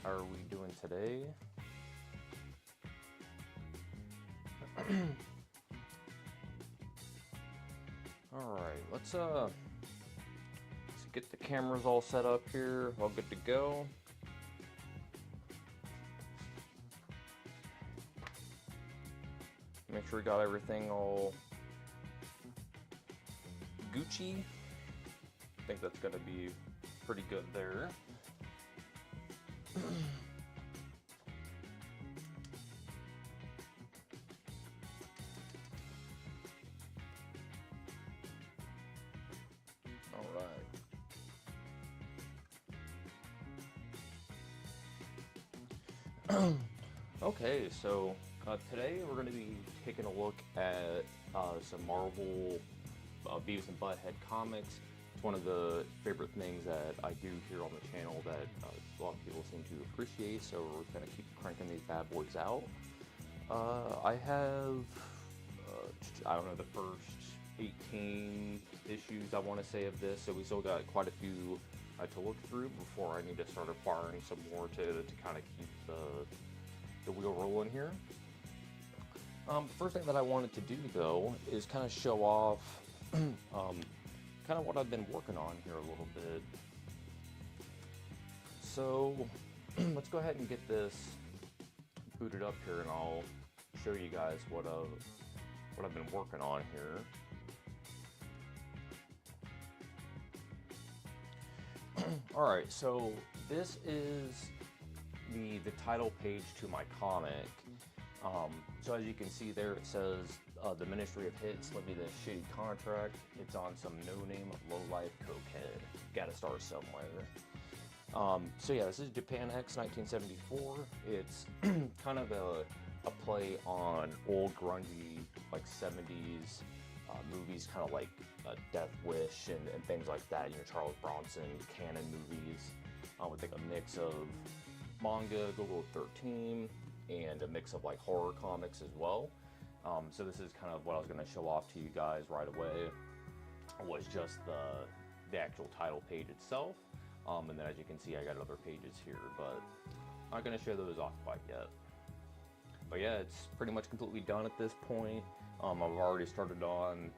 are we doing today? Alright, let's get the cameras all set up here, all good to go. Make sure we got everything all Gucci. I think that's gonna be pretty good there. All right. Okay, so today we're going to be taking a look at some Marvel Beavis and Butt-Head comics. It's one of the favorite things that I do here on the channel that a lot of people seem to appreciate, so we're going to keep cranking these bad boys out. I have, I don't know, the first 18 issues I want to say of this, so we still got quite a few to look through before I need to start acquiring some more to kind of keep the wheel rolling here. First thing that I wanted to do though is kind of show off kind of what I've been working on here a little bit. So let's go ahead and get this booted up here and I'll show you guys what I've been working on here. Alright, so this is the title page to my comic. So as you can see there, it says the Ministry of Hits let me this shitty contract. It's on some no-name low-life cokehead. Gotta start somewhere. So yeah, this is Japan X 1974. It's kind of a play on old grungy like 70s movies, kind of like Death Wish and things like that. You know, Charles Bronson canon movies with like a mix of manga, Google 13, and a mix of like horror comics as well. So this is kind of what I was going to show off to you guys right away, was just the actual title page itself. And then as you can see, I got other pages here, but I'm not going to show those off quite yet. But yeah, it's pretty much completely done at this point. I've already started on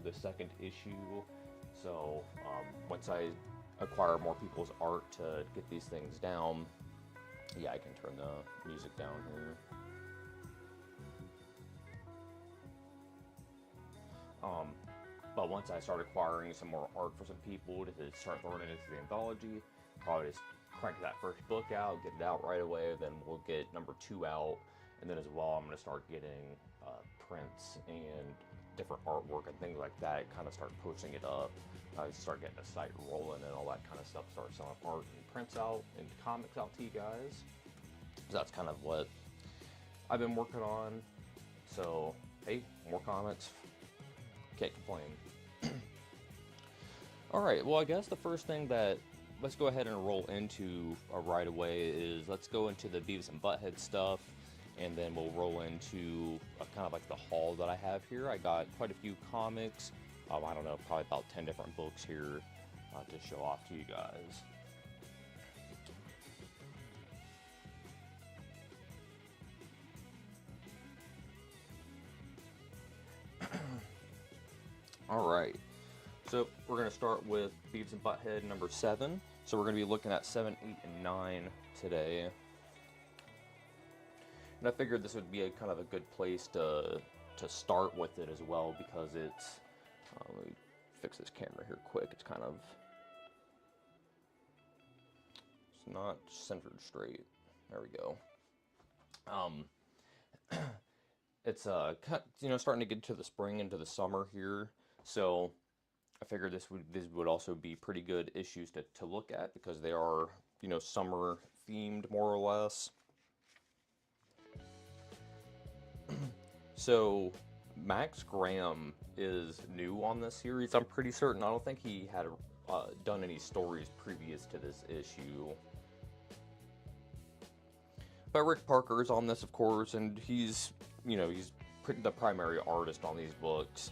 the second issue, so once I acquire more people's art to get these things down, yeah, I can turn the music down here. But once I start acquiring some more art for some people to start throwing it into the anthology, probably just crank that first book out, get it out right away, then we'll get number 2 out, and then as well I'm going to start getting prints and different artwork and things like that, kind of start posting it up, start getting the site rolling and all that kind of stuff, start selling art and prints out and comics out to you guys. So that's kind of what I've been working on. So hey, more comics, can't complain. Alright, well I guess the first thing that let's go ahead and roll into right away is let's go into the Beavis and Butt-Head stuff, and then we'll roll into kind of like the haul that I have here. I got quite a few comics, I don't know, probably about 10 different books here to show off to you guys. Alright, so we're going to start with Beavis and Butt-Head number 7. So we're going to be looking at 7, 8, and 9 today. And I figured this would be a kind of a good place to start with it as well, because it's, let me fix this camera here quick, it's kind of, it's not centered straight, there we go. It's you know, starting to get to the spring, into the summer here, so I figured this would also be pretty good issues to look at, because they are, you know, summer themed more or less. So Max Graham is new on this series, I'm pretty certain. I don't think he had done any stories previous to this issue. But Rick Parker is on this, of course, and he's, you know, he's the primary artist on these books.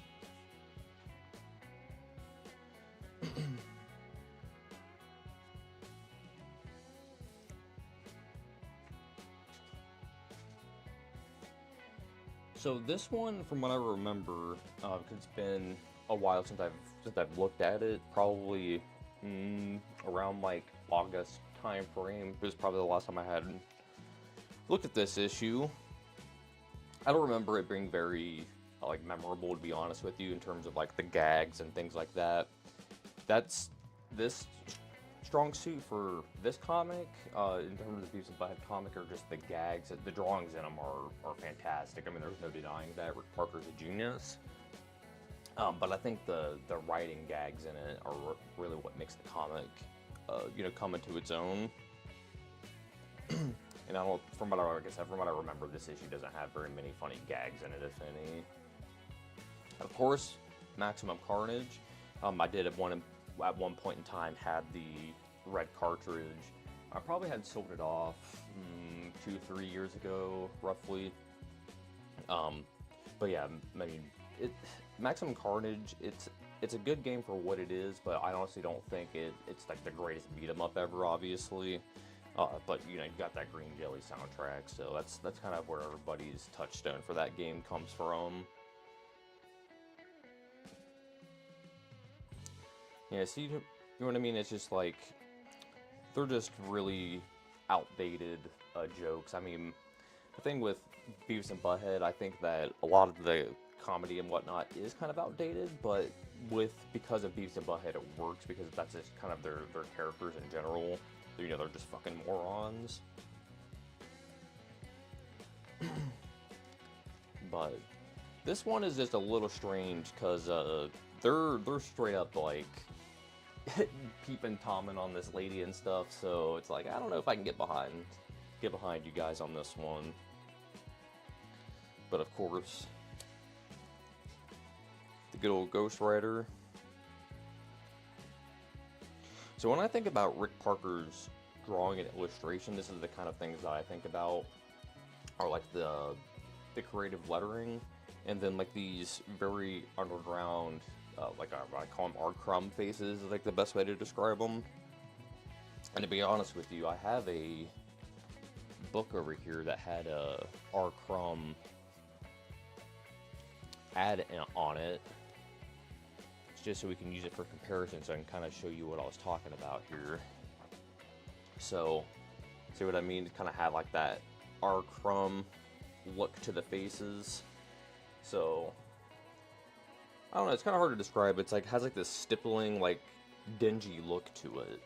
So this one, from what I remember, 'cause it's been a while since I've looked at it, probably around like August time frame was probably the last time I had looked at this issue. I don't remember it being very like memorable, to be honest with you, in terms of like the gags and things like that. That's this strong suit for this comic, in terms of the Beavis and Butt-Head comic, are just the gags. The drawings in them are fantastic. I mean, there's no denying that. Rick Parker's a genius. But I think the writing gags in it are really what makes the comic, come into its own. And I don't, from what I remember, this issue doesn't have very many funny gags in it, if any. Of course, Maximum Carnage. I did at one point in time had the red cartridge. I probably had sold it off 2-3 years ago, roughly. But yeah, I mean, Maximum Carnage, it's a good game for what it is, but I honestly don't think it's like the greatest beat 'em up ever, obviously. But you got that Green Jelly soundtrack, so that's kind of where everybody's touchstone for that game comes from. Yeah, see, you know what I mean? It's just like, they're just really outdated jokes. I mean, the thing with Beavis and Butt-Head, I think that a lot of the comedy and whatnot is kind of outdated, but because of Beavis and Butt-Head, it works because that's just kind of their characters in general. They're just fucking morons. But this one is just a little strange because they're straight up like peeping Tomming on this lady and stuff. So it's like, I don't know if I can get behind you guys on this one. But of course, the good old Ghost Rider. So when I think about Rick Parker's drawing and illustration, this is the kind of things that I think about, are like the creative lettering, and then like these very underground, like I call them R. Crumb faces, is like the best way to describe them. And to be honest with you, I have a book over here that had a R. Crumb ad on it, just so we can use it for comparison, so I can kind of show you what I was talking about here. So, see what I mean? To kind of have like that R. Crumb look to the faces. So, I don't know, it's kind of hard to describe. It's like, has like this stippling, like, dingy look to it.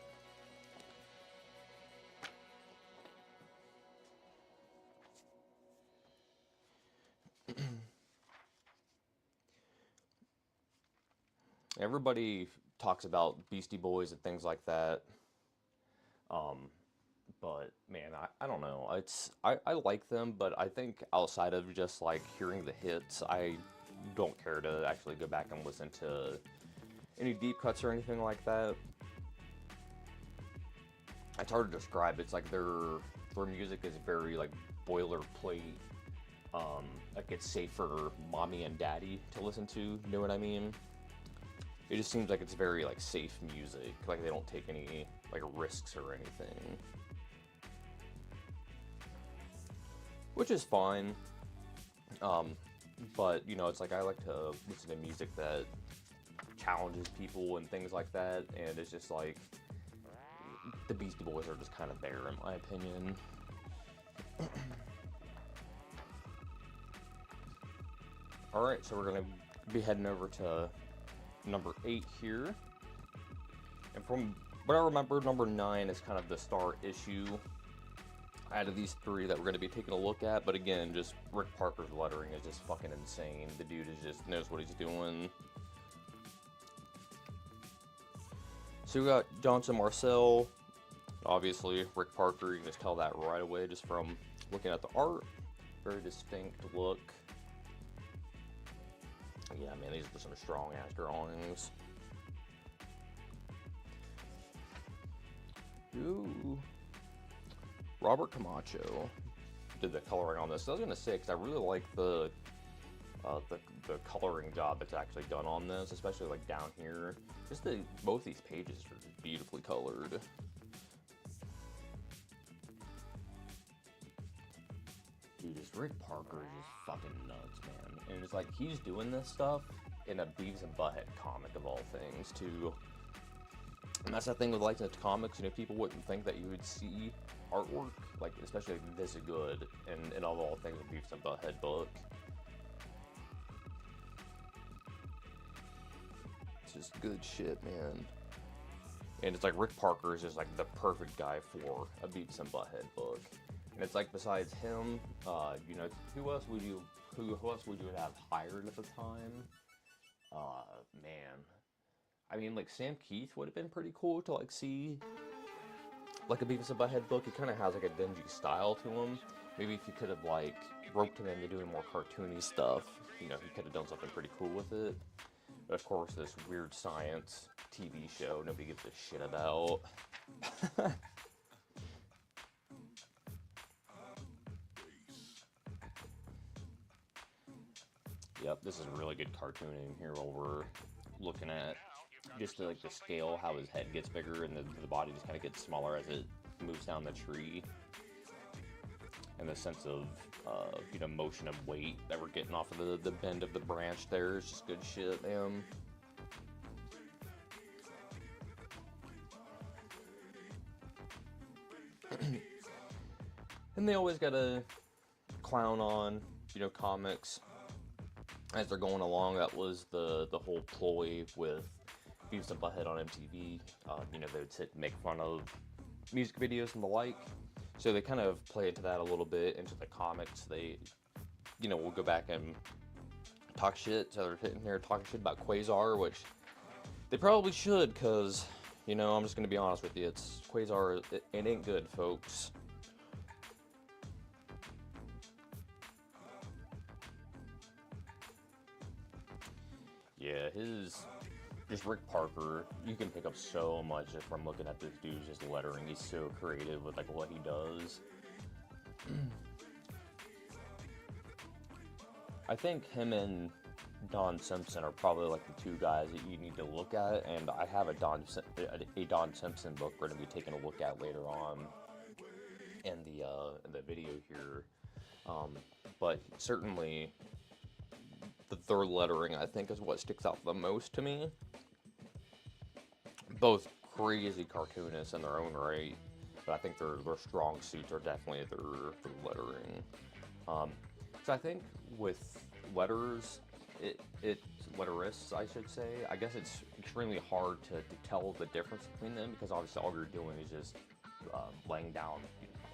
Everybody talks about Beastie Boys and things like that. But man, I don't know. I like them, but I think outside of just like hearing the hits, I don't care to actually go back and listen to any deep cuts or anything like that. It's hard to describe. It's like their music is very like boilerplate. Like it's safe for mommy and daddy to listen to. You know what I mean? It just seems like it's very like safe music. Like they don't take any like risks or anything, which is fine. But it's like I like to listen to music that challenges people and things like that, and it's just like the Beastie Boys are just kind of there in my opinion. Alright, so we're gonna be heading over to number 8 here, and from what I remember, number 9 is kind of the star issue out of these 3 that we're going to be taking a look at. But again, just Rick Parker's lettering is just fucking insane. The dude just knows what he's doing. So we got Johnson Marcel, obviously Rick Parker. You can just tell that right away just from looking at the art. Very distinct look. Yeah, man, these are some strong ass drawings. Ooh. Robert Camacho did the coloring on this. I was gonna say, because I really like the coloring job that's actually done on this, especially like down here. Just both these pages are beautifully colored. Dude, this Rick Parker is just fucking nuts, man. And it's like, he's doing this stuff in a Beavis and Butthead comic of all things, too. And that's the thing with like the comics, you know, people wouldn't think that you would see artwork, like, especially like this good, in all things a Beavis and Butthead book. It's just good shit, man. And it's like Rick Parker is just like the perfect guy for a Beavis and Butthead book. And it's like, besides him, you know, who else would you have hired at the time? Man. I mean, like, Sam Keith would have been pretty cool to, like, see, like, a Beavis and Butthead book. He kind of has, like, a dingy style to him. Maybe if you could have, like, roped him into doing more cartoony stuff, you know, he could have done something pretty cool with it. But, of course, this weird science TV show nobody gives a shit about. Yep, this is really good cartooning here while we're looking at just like the scale, how his head gets bigger and the body just kind of gets smaller as it moves down the tree. And the sense of, you know, motion and weight that we're getting off of the bend of the branch there is just good shit, man. And they always gotta clown on, you know, comics as they're going along. That was the whole ploy with Beavis and Butthead on MTV. You know, they would sit and make fun of music videos and the like. So they kind of play into that a little bit, into the comics. They, you know, will go back and talk shit. So they're sitting here talking shit about Quasar, which they probably should, because, you know, I'm just going to be honest with you. It's Quasar, it ain't good, folks. Yeah, just Rick Parker, you can pick up so much just from looking at this dude's just lettering. He's so creative with, like, what he does. I think him and Don Simpson are probably, like, the two guys that you need to look at, and I have a Don Simpson book we're going to be taking a look at later on in the video here. But certainly their lettering, I think, is what sticks out the most to me. Both crazy cartoonists in their own right, but I think their strong suits are definitely their lettering. So I think with letters, letterists, I should say, I guess it's extremely hard to tell the difference between them, because obviously all you're doing is just laying down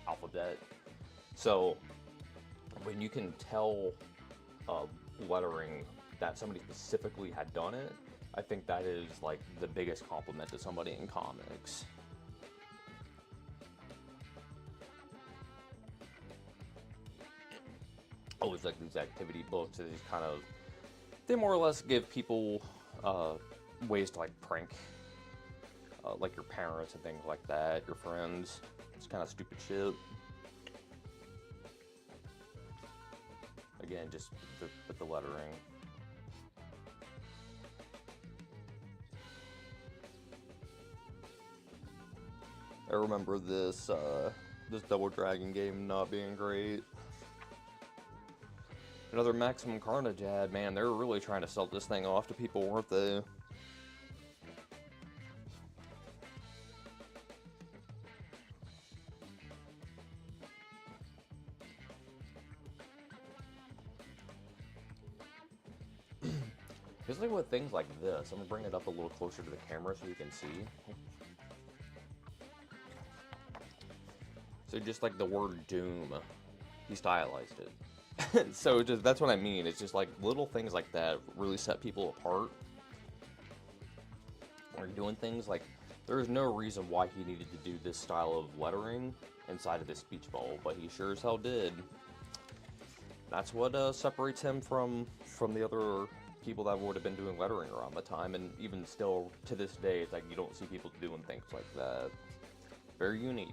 alphabet. So when you can tell lettering that somebody specifically had done it, I think that is like the biggest compliment to somebody in comics. Always like these activity books, these kind of, they more or less give people ways to like prank like your parents and things like that, your friends. It's kind of stupid shit. Again, just with the lettering. I remember this Double Dragon game not being great. Another Maximum Carnage ad, man, they were really trying to sell this thing off to people, weren't they? Just like with things like this, I'm gonna bring it up a little closer to the camera so you can see. So just like the word doom, he stylized it. So just, that's what I mean. It's just like little things like that really set people apart. When you're doing things like, there's no reason why he needed to do this style of lettering inside of this speech bubble, but he sure as hell did. That's what separates him from the other people that would have been doing lettering around the time, and even still to this day, it's like you don't see people doing things like that. Very unique.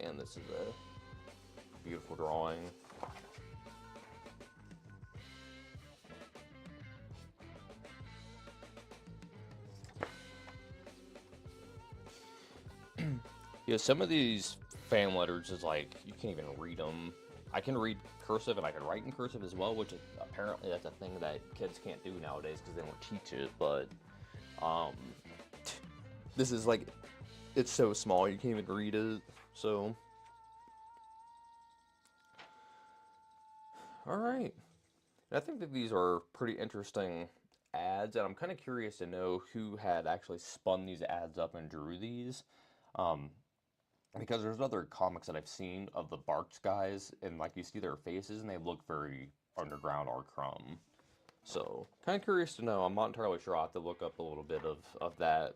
And this is a beautiful drawing. Yeah, some of these fan letters is like, you can't even read them. I can read cursive and I can write in cursive as well, which is, apparently that's a thing that kids can't do nowadays because they don't teach it, but this is like, it's so small you can't even read it, so. Alright. I think that these are pretty interesting ads, and I'm kind of curious to know who had actually spun these ads up and drew these. Because there's other comics that I've seen of the Barks guys, and like you see their faces, and they look very underground or crumb. So, kind of curious to know. I'm not entirely sure. I'll have to look up a little bit of that.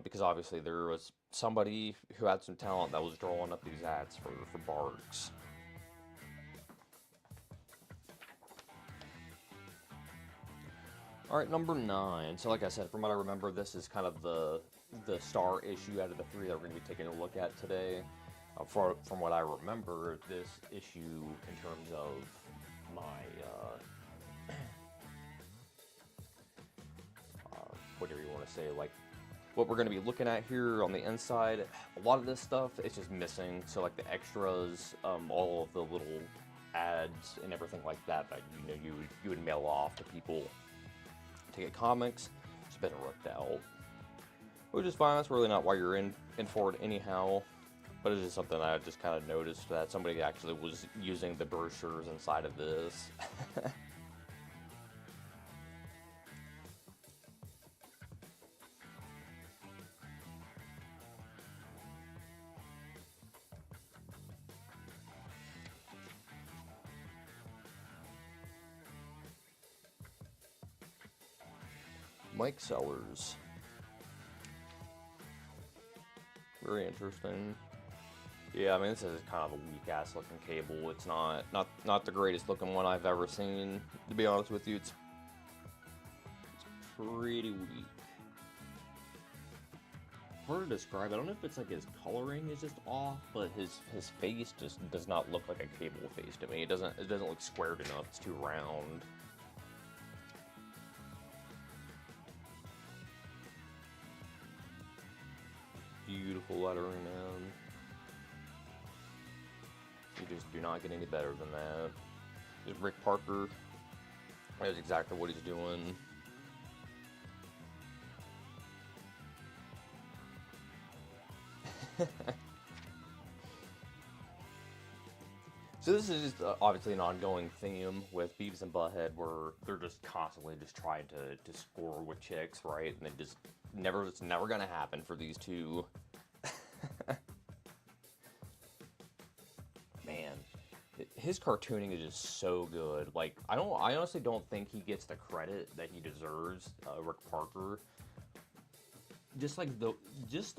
Because obviously there was somebody who had some talent that was drawing up these ads for Barks. Alright, number 9. So like I said, from what I remember, this is kind of the star issue out of the 3 that we're going to be taking a look at today. From what I remember, this issue, in terms of my, whatever you want to say, like, what we're going to be looking at here on the inside, a lot of this stuff is just missing. So like the extras, all of the little ads and everything like that you would mail off to people to get comics, it's been ripped out. Which is fine, that's really not why you're in for it anyhow. But it's just something I just kind of noticed that somebody actually was using the brochures inside of this. Mike Sellers. Very interesting. Yeah, I mean, this is kind of a weak-ass looking cable. It's not the greatest looking one I've ever seen. To be honest with you, it's pretty weak. Hard to describe. I don't know if it's like his coloring is just off, but his face just does not look like a cable face to me. It doesn't look squared enough. It's too round. Beautiful lettering, man. You just do not get any better than that. There's Rick Parker. That's exactly what he's doing. So this is just obviously an ongoing theme with Beavis and Butt-Head, where they're just constantly just trying to score with chicks, right? And it's never gonna happen for these two. Man, his cartooning is just so good. Like, I honestly don't think he gets the credit that he deserves, Rick Parker. Just like the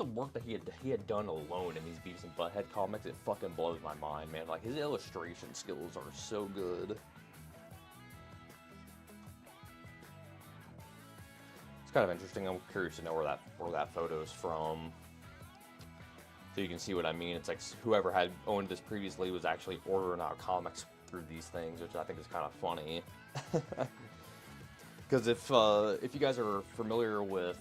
work that he had done alone in these Beavis and Butt-Head comics, it fucking blows my mind, man. Like, his illustration skills are so good. It's kind of interesting. I'm curious to know where that photo's from. So you can see what I mean. It's like whoever had owned this previously was actually ordering out comics through these things, which I think is kind of funny. Because if you guys are familiar with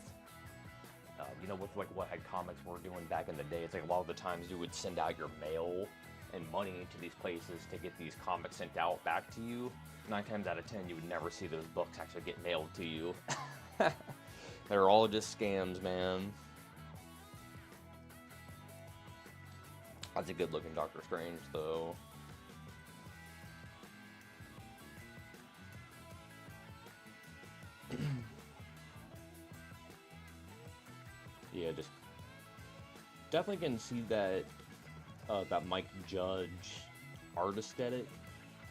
with like what comics were doing back in the day, it's like a lot of the times you would send out your mail and money to these places to get these comics sent out back to you. 9 times out of 10, you would never see those books actually get mailed to you. They're all just scams, man. That's a good looking Doctor Strange, though. Yeah, just definitely can see that that Mike Judge art aesthetic,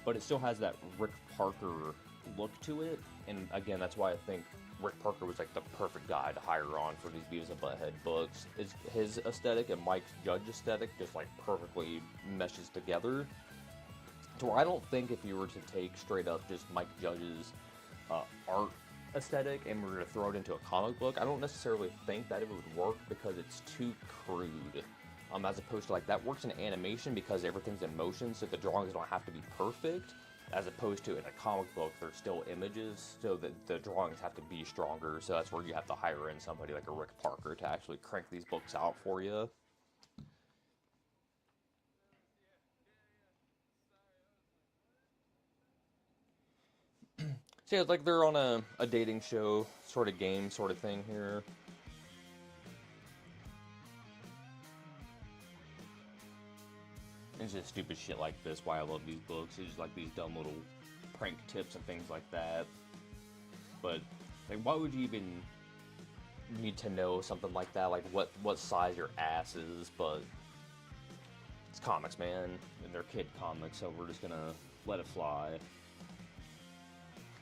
but it still has that Rick Parker look to it. And again, that's why I think Rick Parker was like the perfect guy to hire on for these Beavis and Butt-Head books. His aesthetic and Mike Judge aesthetic just like perfectly meshes together. To where I don't think if you were to take straight up just Mike Judge's art aesthetic and we're going to throw it into a comic book, I don't necessarily think that it would work because it's too crude. As opposed to like that works in animation because everything's in motion, so the drawings don't have to be perfect. As opposed to in a comic book, there's still images, so that the drawings have to be stronger. So that's where you have to hire in somebody like a Rick Parker to actually crank these books out for you. So yeah, it's like they're on a dating show, sort of game, sort of thing here. It's just stupid shit like this, why I love these books. It's just like these dumb little prank tips and things like that. But, like, why would you even need to know something like that? Like, what size your ass is? But it's comics, man. And they're kid comics, so we're just gonna let it fly.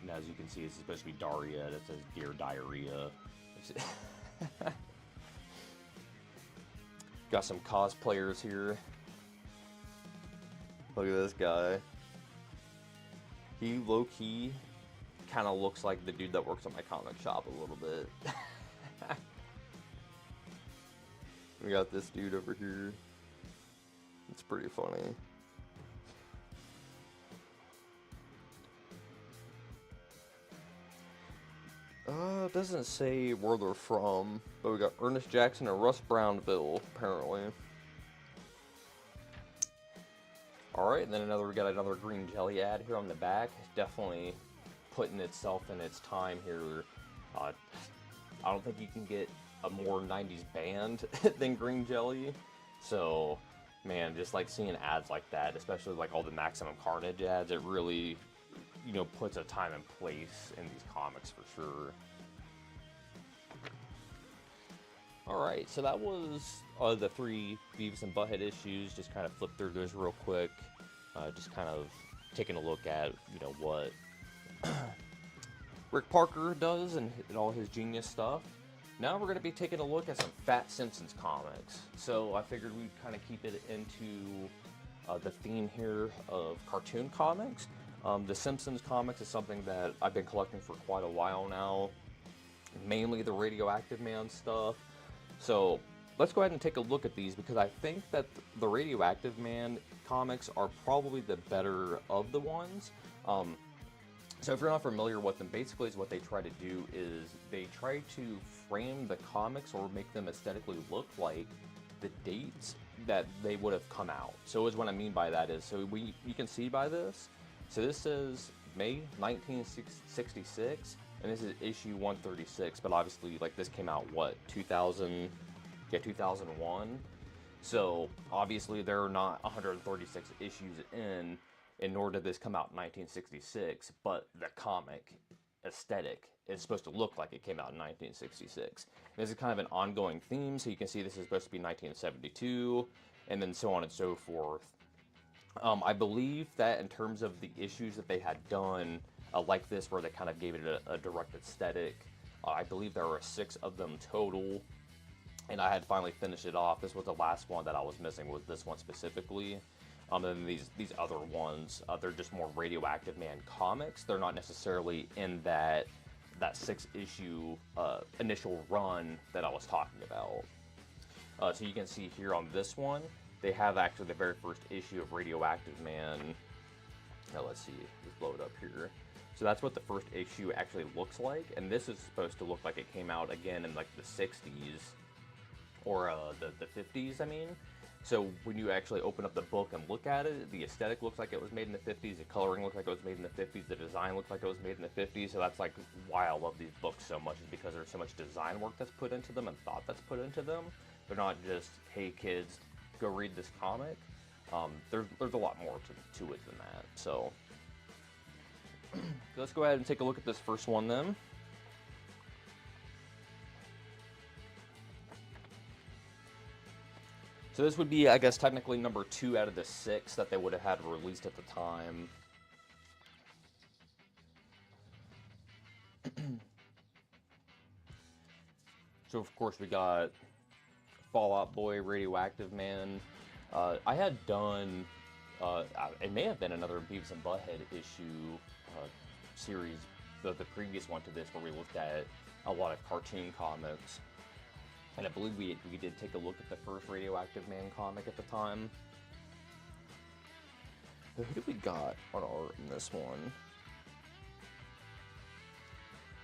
And as you can see, it's supposed to be Daria. It says Dear Diarrhea. Got some cosplayers here. Look at this guy. He low-key kind of looks like the dude that works at my comic shop a little bit. We got this dude over here. It's pretty funny. It doesn't say where they're from, but we got Ernest Jackson and Russ Brownville, apparently. Alright, and then we got another green jelly ad here on the back. Definitely putting itself in its time here. I don't think you can get a more 90s band than Green Jelly. So, man, just like seeing ads like that, especially like all the Maximum Carnage ads, it really, you know, puts a time and place in these comics for sure. Alright, so that was the 3 Beavis and Butt-Head issues. Just kind of flip through those real quick. Just kind of taking a look at, you know, what Rick Parker does and all his genius stuff. Now we're going to be taking a look at some Fat Simpsons comics. So I figured we'd kind of keep it into the theme here of cartoon comics. The Simpsons comics is something that I've been collecting for quite a while now. Mainly the Radioactive Man stuff. So let's go ahead and take a look at these, because I think that the Radioactive Man comics are probably the better of the ones. So if you're not familiar with them, basically is what they try to do is they try to frame the comics or make them aesthetically look like the dates that they would have come out. So is what I mean by that is, so you can see by this. So this says May 1966, and this is issue 136, but obviously, like, this came out, what, 2000? Yeah, 2001. So obviously there are not 136 issues in, and nor did this come out in 1966, but the comic aesthetic is supposed to look like it came out in 1966. This is kind of an ongoing theme, so you can see this is supposed to be 1972, and then so on and so forth. I believe that in terms of the issues that they had done, like this, where they kind of gave it a direct aesthetic, I believe there were 6 of them total, and I had finally finished it off. This was the last one that I was missing, was this one specifically. And then these other ones, they're just more Radioactive Man comics. They're not necessarily in that 6-issue initial run that I was talking about. So you can see here on this one, they have actually the very first issue of Radioactive Man. Now let's see, let's blow it up here. So that's what the first issue actually looks like, and this is supposed to look like it came out again in like the 60s, or the 50s, I mean. So when you actually open up the book and look at it, the aesthetic looks like it was made in the 50s, the coloring looks like it was made in the 50s, the design looks like it was made in the 50s, so that's like why I love these books so much, is because there's so much design work that's put into them and thought that's put into them. They're not just, hey kids, go read this comic. There's a lot more to it than that, so let's go ahead and take a look at this first one then. So this would be, I guess, technically number 2 out of the 6 that they would have had released at the time. So of course we got Fallout Boy, Radioactive Man. I had done, it may have been another Beavis and Butt-Head issue series, the previous one to this, where we looked at a lot of cartoon comics. And I believe we did take a look at the first Radioactive Man comic at the time. Who did we got on art in this one?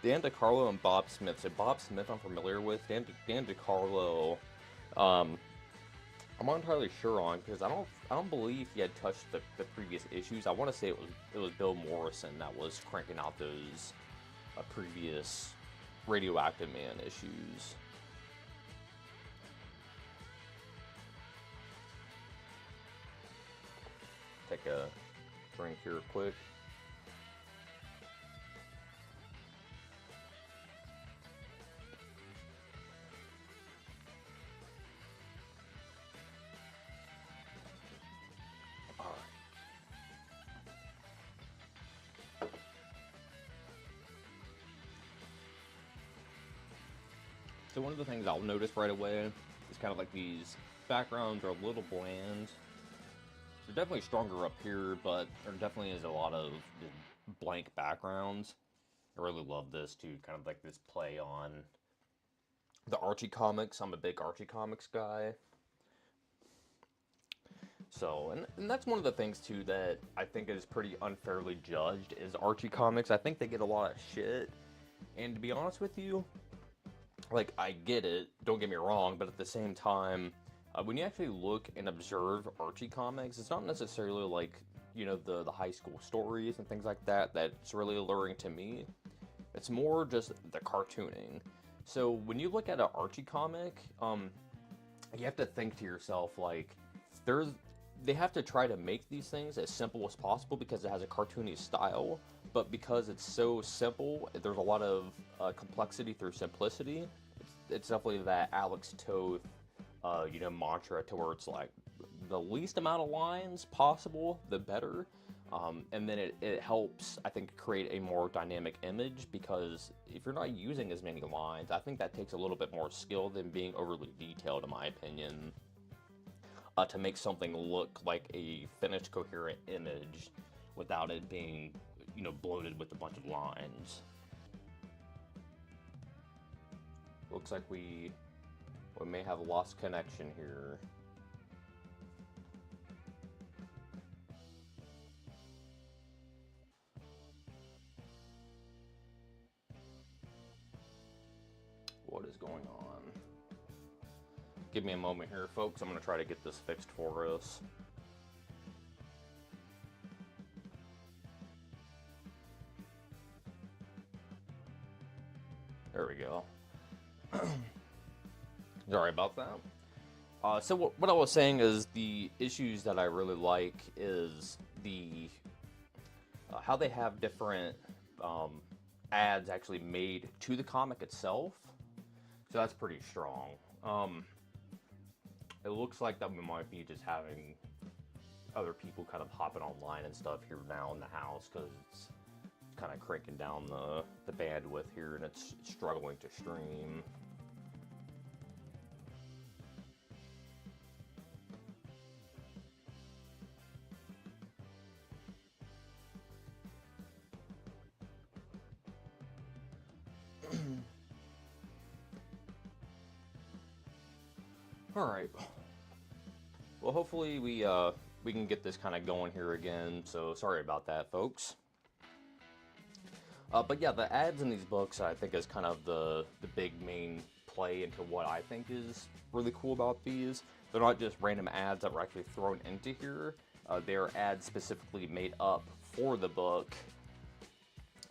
Dan DeCarlo and Bob Smith. So Bob Smith I'm familiar with. Dan DeCarlo, I'm not entirely sure on, because I don't believe he had touched the previous issues. I want to say it was Bill Morrison that was cranking out those previous Radioactive Man issues. Take a drink here quick. So one of the things I'll notice right away is kind of like these backgrounds are a little bland. They're definitely stronger up here, but there definitely is a lot of blank backgrounds. I really love this too, kind of like this play on the Archie comics. I'm a big Archie comics guy. So, and that's one of the things too that I think is pretty unfairly judged is Archie comics. I think they get a lot of shit. And to be honest with you, like, I get it, don't get me wrong, but at the same time, when you actually look and observe Archie comics, it's not necessarily like, you know, the high school stories and things like that that's really alluring to me. It's more just the cartooning. So when you look at an Archie comic, you have to think to yourself, like, they have to try to make these things as simple as possible because it has a cartoony style, but because it's so simple, there's a lot of complexity through simplicity. It's definitely that Alex Toth, you know, mantra towards like the least amount of lines possible, the better. And then it helps, I think, create a more dynamic image because if you're not using as many lines, I think that takes a little bit more skill than being overly detailed, in my opinion, to make something look like a finished, coherent image without it being, you know, bloated with a bunch of lines. Looks like we may have lost connection here. What is going on? Give me a moment here, folks. I'm going to try to get this fixed for us. There we go. Sorry about that. So what I was saying is the issues that I really like is the how they have different ads actually made to the comic itself. So that's pretty strong. It looks like that we might be just having other people kind of hopping online and stuff here now in the house because it's kind of cranking down the bandwidth here and it's struggling to stream. All right. Well, hopefully we can get this kind of going here again. So sorry about that, folks. But yeah, the ads in these books I think is kind of the big main play into what I think is really cool about these. They're not just random ads that were actually thrown into here. They're ads specifically made up for the book.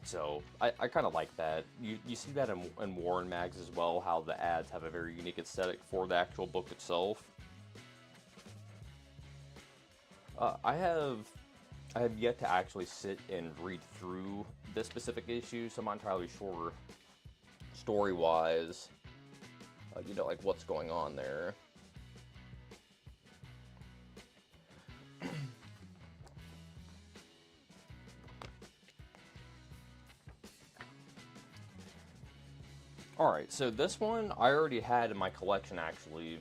So I kind of like that. You see that in Warren Mags as well, how the ads have a very unique aesthetic for the actual book itself. I have yet to actually sit and read through this specific issue, so I'm not entirely sure story-wise, you know, like what's going on there. Alright, so this one I already had in my collection actually,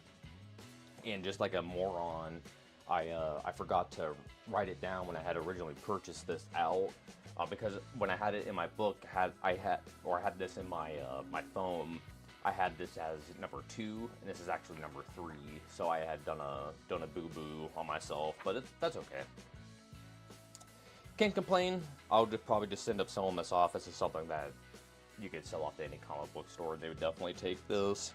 and just like a moron, I forgot to write it down when I had originally purchased this out, because when I had it in my book, I had this in my my phone, I had this as number 2, and this is actually number 3, so I had done a boo-boo on myself, but that's okay. Can't complain. I'll probably just end up selling this off. This is something that you could sell off to any comic book store. They would definitely take this.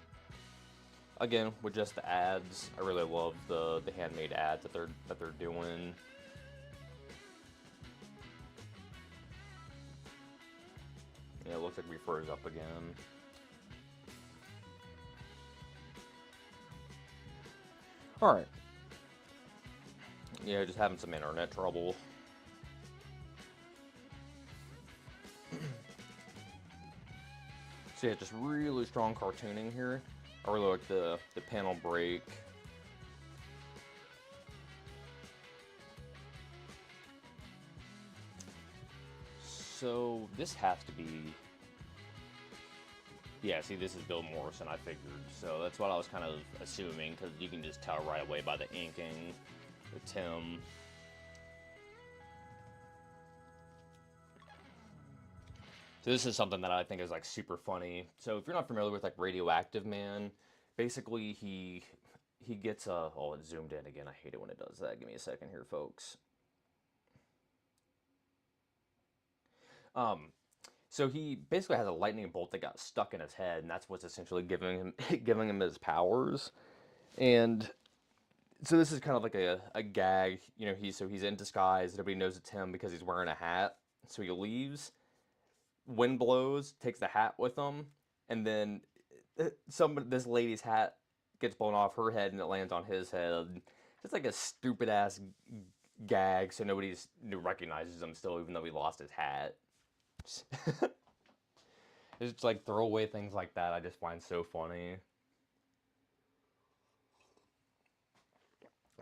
again, with just the ads, I really love the handmade ads that they're doing. Yeah, it looks like we froze up again. Alright. Yeah, just having some internet trouble. So yeah, just really strong cartooning here. I really like the panel break. So this has to be... Yeah, see, this is Bill Morrison, I figured. So that's what I was kind of assuming, because you can just tell right away by the inking with Tim. So this is something that I think is like super funny. So if you're not familiar with like Radioactive Man, basically he gets a... Oh, it's zoomed in again. I hate it when it does that. Give me a second here, folks. So he basically has a lightning bolt that got stuck in his head, and that's what's essentially giving him his powers. And so this is kind of like a gag, you know. He's in disguise. Nobody knows it's him because he's wearing a hat. So he leaves. Wind blows, takes the hat with him, and then this lady's hat gets blown off her head, and it lands on his head. It's like a stupid ass gag, so nobody recognizes him still, even though he lost his hat. It's just like throwaway things like that I just find so funny.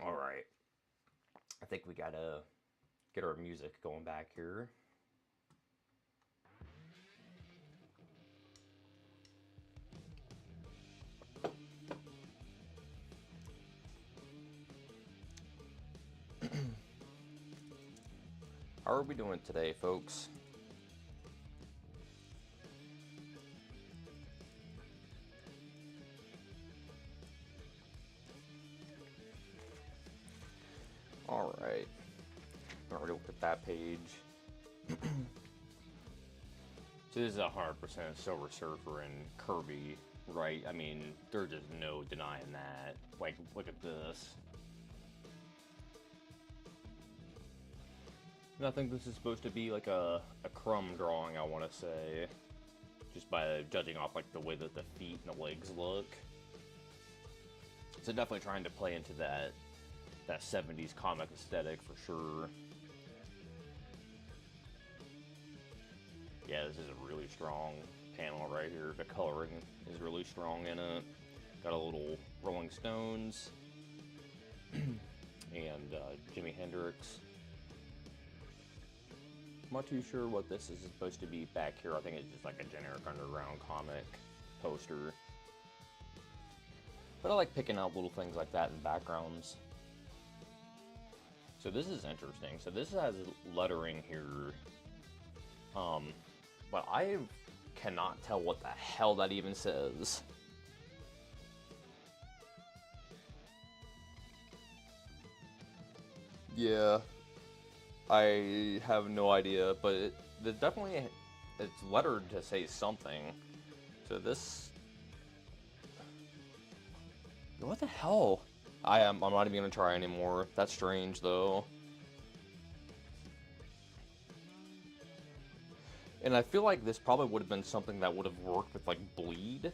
Alright. I think we gotta get our music going back here. How are we doing today, folks? Alright. Already looked at that page. So this is 100% Silver Surfer and Kirby, right? I mean, there's just no denying that. Like, look at this. And I think this is supposed to be like a crumb drawing, I want to say. Just by judging off like the way that the feet and the legs look. So definitely trying to play into that 70s comic aesthetic for sure. Yeah, this is a really strong panel right here. The coloring is really strong in it. Got a little Rolling Stones and Jimi Hendrix. I'm not too sure what this is supposed to be back here. I think it's just like a generic underground comic poster. But I like picking out little things like that in backgrounds. So this is interesting. So this has lettering here. But I cannot tell what the hell that even says. Yeah. I have no idea, but it's definitely, it's lettered to say something. So this... What the hell? I'm not even gonna try anymore. That's strange, though. And I feel like this probably would have been something that would have worked with, like, bleed.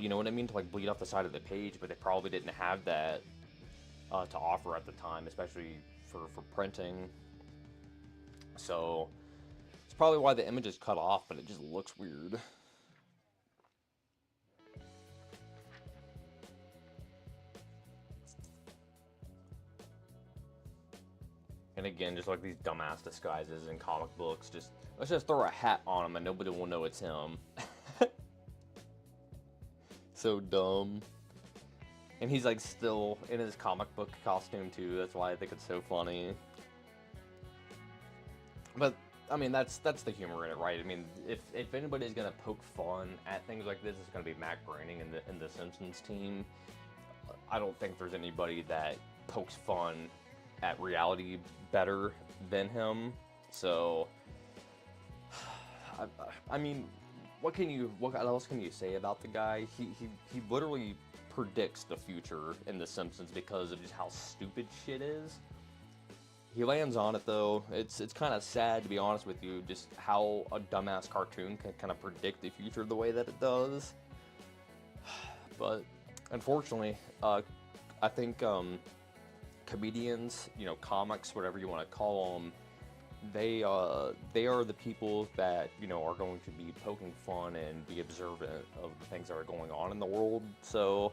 You know what I mean? To, like, bleed off the side of the page, but they probably didn't have that to offer at the time, especially for printing. So, it's probably why the image is cut off, but it just looks weird. And again, just like these dumbass disguises in comic books, let's just throw a hat on him and nobody will know it's him. So dumb. And he's like still in his comic book costume too, that's why I think it's so funny. But, I mean, that's the humor in it, right? I mean, if anybody's gonna poke fun at things like this, it's gonna be Matt Groening and the Simpsons team. I don't think there's anybody that pokes fun at reality better than him. So, I mean, what else can you say about the guy? He literally predicts the future in The Simpsons because of just how stupid shit is. He lands on it though. It's kind of sad, to be honest with you, just how a dumbass cartoon can kind of predict the future the way that it does. But unfortunately, I think comedians, you know, comics, whatever you want to call them, they are the people that, you know, are going to be poking fun and be observant of the things that are going on in the world. So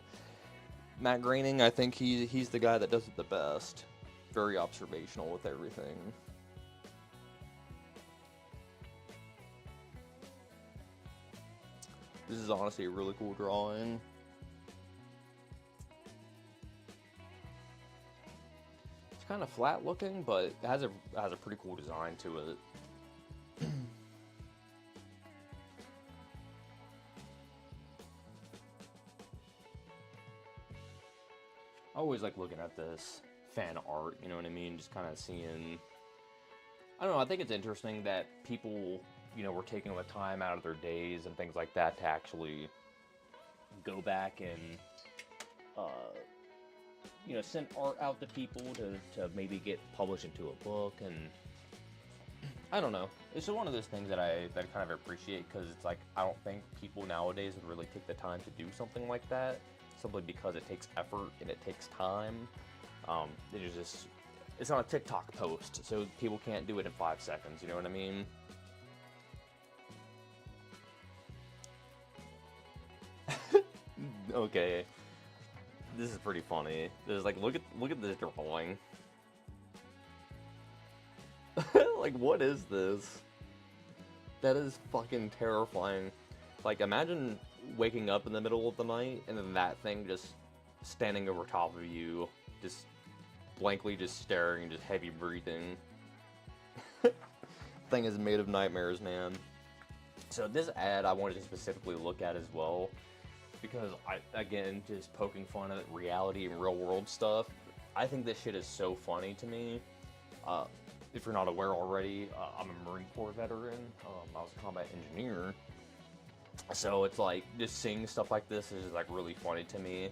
Matt Groening, I think he's the guy that does it the best. Very observational with everything. This is honestly a really cool drawing. It's kind of flat looking, but it has a pretty cool design to it. I always like looking at this fan art, you know what I mean? Just kind of seeing, I don't know, I think it's interesting that people, you know, were taking the time out of their days and things like that to actually go back and, you know, send art out to people to maybe get published into a book. And I don't know, it's just one of those things that I kind of appreciate, because it's like, I don't think people nowadays would really take the time to do something like that, simply because it takes effort and it takes time. It's not a TikTok post, so people can't do it in 5 seconds, you know what I mean? Okay, this is pretty funny. There's like, look at this drawing. Like, what is this? That is fucking terrifying. Like, imagine waking up in the middle of the night and then that thing just standing over top of you, just blankly just staring, just heavy breathing. Thing is made of nightmares, man. So this ad I wanted to specifically look at as well, because again, just poking fun at reality and real world stuff. I think this shit is so funny to me. If you're not aware already, I'm a Marine Corps veteran. I was a combat engineer. So it's like, just seeing stuff like this is just like really funny to me.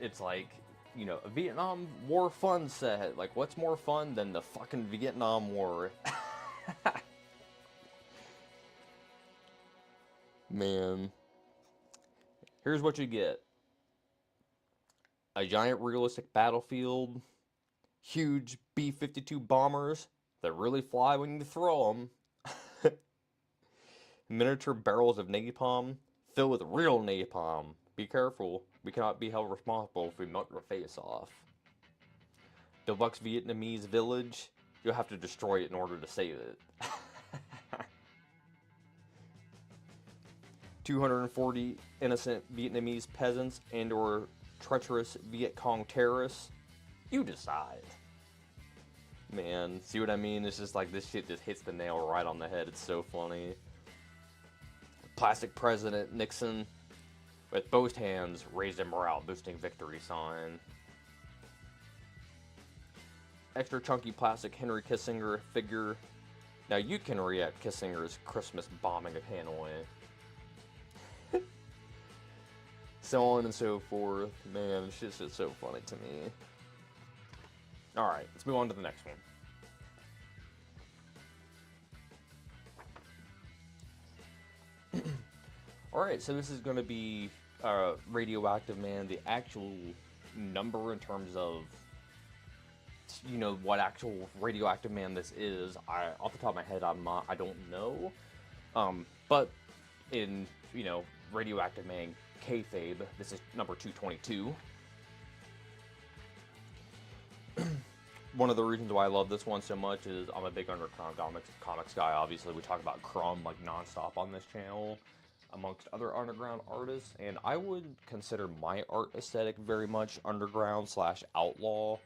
It's like, you know, a Vietnam War fun set. Like, what's more fun than the fucking Vietnam War? Man. Here's what you get. A giant realistic battlefield. Huge B-52 bombers that really fly when you throw them. Miniature barrels of napalm filled with real napalm. Be careful. We cannot be held responsible if we melt your face off. Deluxe Vietnamese village. You'll have to destroy it in order to save it. 240 innocent Vietnamese peasants and or treacherous Viet Cong terrorists. You decide. Man, see what I mean? It's just like, this shit just hits the nail right on the head. It's so funny. Plastic President Nixon with both hands raised in morale boosting victory sign. Extra chunky plastic Henry Kissinger figure. Now you can react Kissinger's Christmas bombing of Hanoi. So on and so forth. Man, shit's just so funny to me. Alright, let's move on to the next one. Alright, so this is going to be Radioactive Man, the actual number in terms of, you know, what actual Radioactive Man this is. Off the top of my head, I don't know. But in, you know, Radioactive Man kayfabe, this is number 222. One of the reasons why I love this one so much is I'm a big underground comics guy. Obviously, we talk about Crumb like nonstop on this channel, amongst other underground artists, and I would consider my art aesthetic very much underground / outlaw.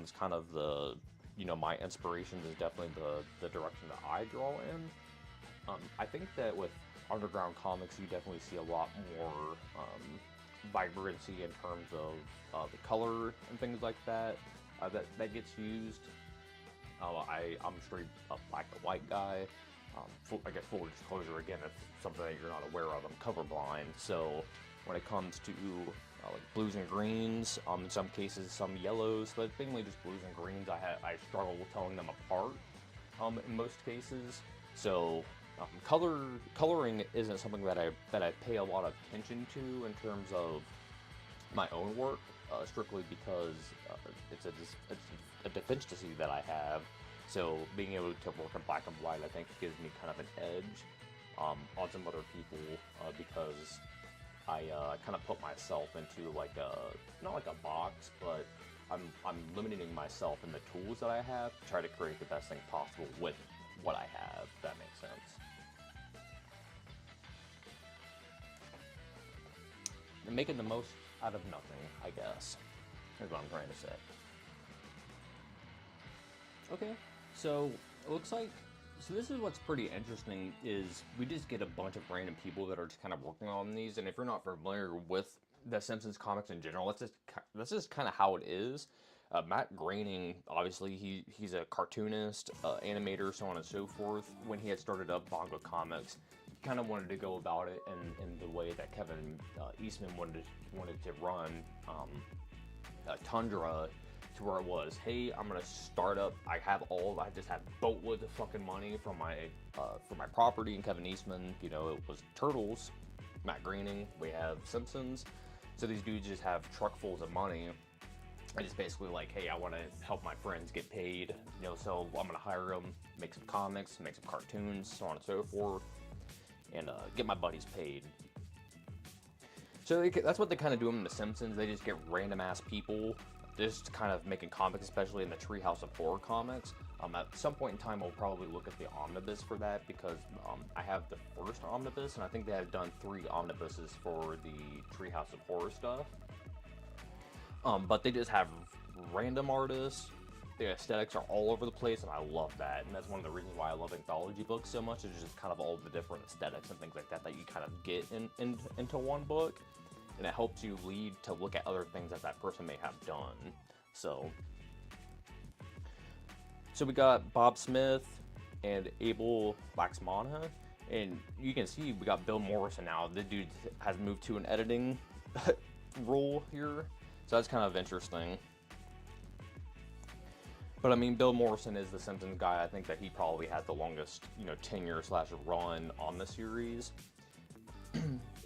It's kind of the, you know, my inspiration is definitely the direction that I draw in. I think that with underground comics, you definitely see a lot more vibrancy in terms of the color and things like that. That gets used. I'm straight up black and white guy. I guess full disclosure again, if something that you're not aware of, I'm colorblind. So when it comes to like blues and greens. In some cases, some yellows, but mainly just blues and greens. I struggle with telling them apart. In most cases, so coloring isn't something that I pay a lot of attention to in terms of my own work, strictly because it's a deficiency that I have. So being able to work in black and white, I think, gives me kind of an edge on some other people, because I kind of put myself into like not like a box, but I'm limiting myself in the tools that I have to try to create the best thing possible with what I have, if that makes sense. And making the most out of nothing, I guess, is what I'm trying to say. Okay, so it looks like, so this is what's pretty interesting, is we just get a bunch of random people that are just kind of working on these, and if you're not familiar with the Simpsons comics in general, that's just kind of how it is. Matt Groening, obviously, he's a cartoonist, animator, so on and so forth. When he had started up Bongo Comics, he kind of wanted to go about it in the way that Kevin Eastman wanted to run Tundra, to where it was, hey, I'm gonna start up. I just have boatloads of fucking money from my property. And Kevin Eastman, you know, it was Turtles. Matt Groening, we have Simpsons. So these dudes just have truckfuls of money. And it's basically like, hey, I want to help my friends get paid, you know, so I'm gonna hire them, make some comics, make some cartoons, so on and so forth, and get my buddies paid. So that's what they kind of do in The Simpsons. They just get random ass people just kind of making comics, especially in the Treehouse of Horror comics. At some point in time, I'll probably look at the omnibus for that, because I have the first omnibus, and I think they have done 3 omnibuses for the Treehouse of Horror stuff. But they just have random artists. The aesthetics are all over the place, and I love that. And that's one of the reasons why I love anthology books so much, is just kind of all the different aesthetics and things like that you kind of get into one book. And it helps you lead to look at other things that person may have done. So we got Bob Smith and Abel Laxmana, and you can see we got Bill Morrison now. The dude has moved to an editing role here, so that's kind of interesting. But I mean, Bill Morrison is the Simpsons guy. I think that he probably had the longest, you know, tenure/run on the series.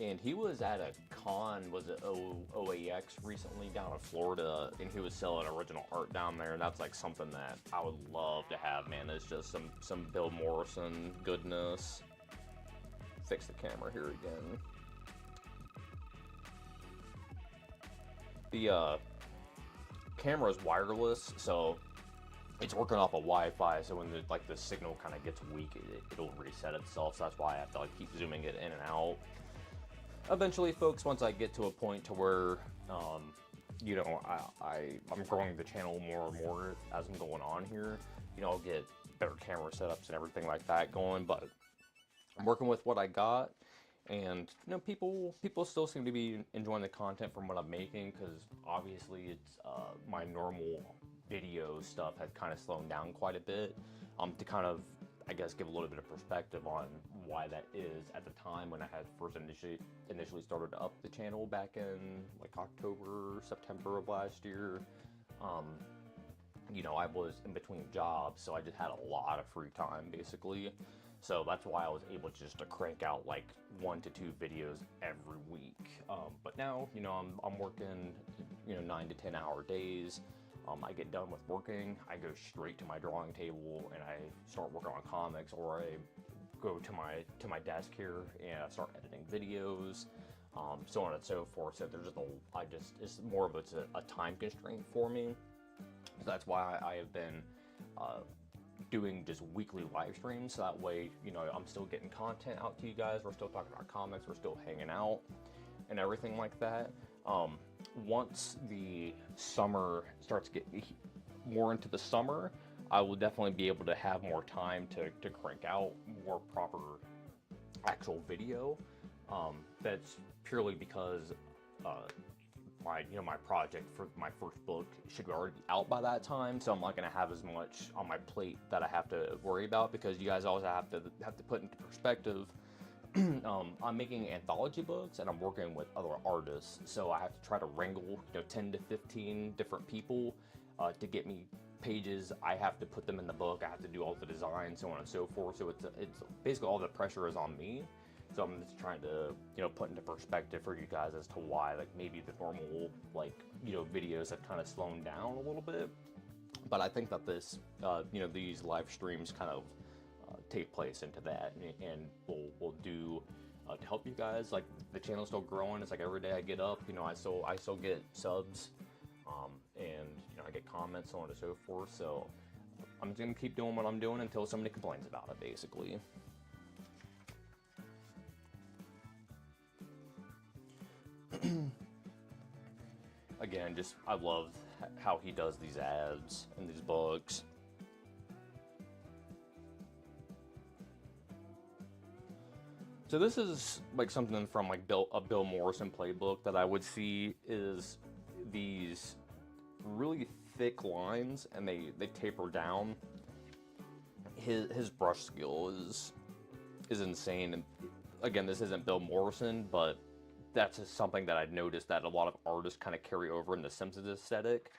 And he was at a con, was it OAX recently down in Florida, and he was selling original art down there, and that's like something that I would love to have, man. It's just some Bill Morrison goodness. Fix the camera here again. The camera is wireless, so it's working off of Wi-Fi, so when the signal kind of gets weak, it'll reset itself, so that's why I have to like keep zooming it in and out. Eventually, folks, once I get to a point to where, you know, I'm growing the channel more and more as I'm going on here, you know, I'll get better camera setups and everything like that going, but I'm working with what I got, and, you know, people still seem to be enjoying the content from what I'm making, because obviously it's, my normal video stuff had kind of slowed down quite a bit, to kind of, I guess, give a little bit of perspective on why that is. At the time when I had first initially started up the channel back in like October, September of last year, you know, I was in between jobs, so I just had a lot of free time basically. So that's why I was able just to crank out like 1 to 2 videos every week. But now, you know, I'm working, you know, 9 to 10 hour days. I get done with working, I go straight to my drawing table and I start working on comics, or I go to my desk here and I start editing videos, so on and so forth. So there's it's more of a time constraint for me. So that's why I have been doing just weekly live streams, so that way, you know, I'm still getting content out to you guys. We're still talking about comics, we're still hanging out and everything like that. Once the summer starts getting more into the summer, I will definitely be able to have more time to crank out more proper actual video. That's purely because my project for my first book should already be out by that time, so I'm not going to have as much on my plate that I have to worry about, because you guys always have to put into perspective, I'm making anthology books and I'm working with other artists, so I have to try to wrangle, 10 to 15 different people to get me pages. I have to put them in the book. I have to do all the design, so on and so forth. So it's basically all the pressure is on me. So I'm just trying to, put into perspective for you guys as to why, like, maybe the normal, like, videos have kind of slowed down a little bit. But I think that this, these live streams kind of take place into that, and we'll do to help you guys. Like, the channel's still growing. It's like every day I get up, I still get subs, and I get comments, so on and so forth. So I'm just gonna keep doing what I'm doing until somebody complains about it, basically. Again, just I love how he does these ads and these books. So this is like something from like a Bill Morrison playbook that I would see, is these really thick lines, and they taper down. His brush skill is insane. And again, this isn't Bill Morrison, but that's just something that I've noticed that a lot of artists kind of carry over in the Simpsons aesthetic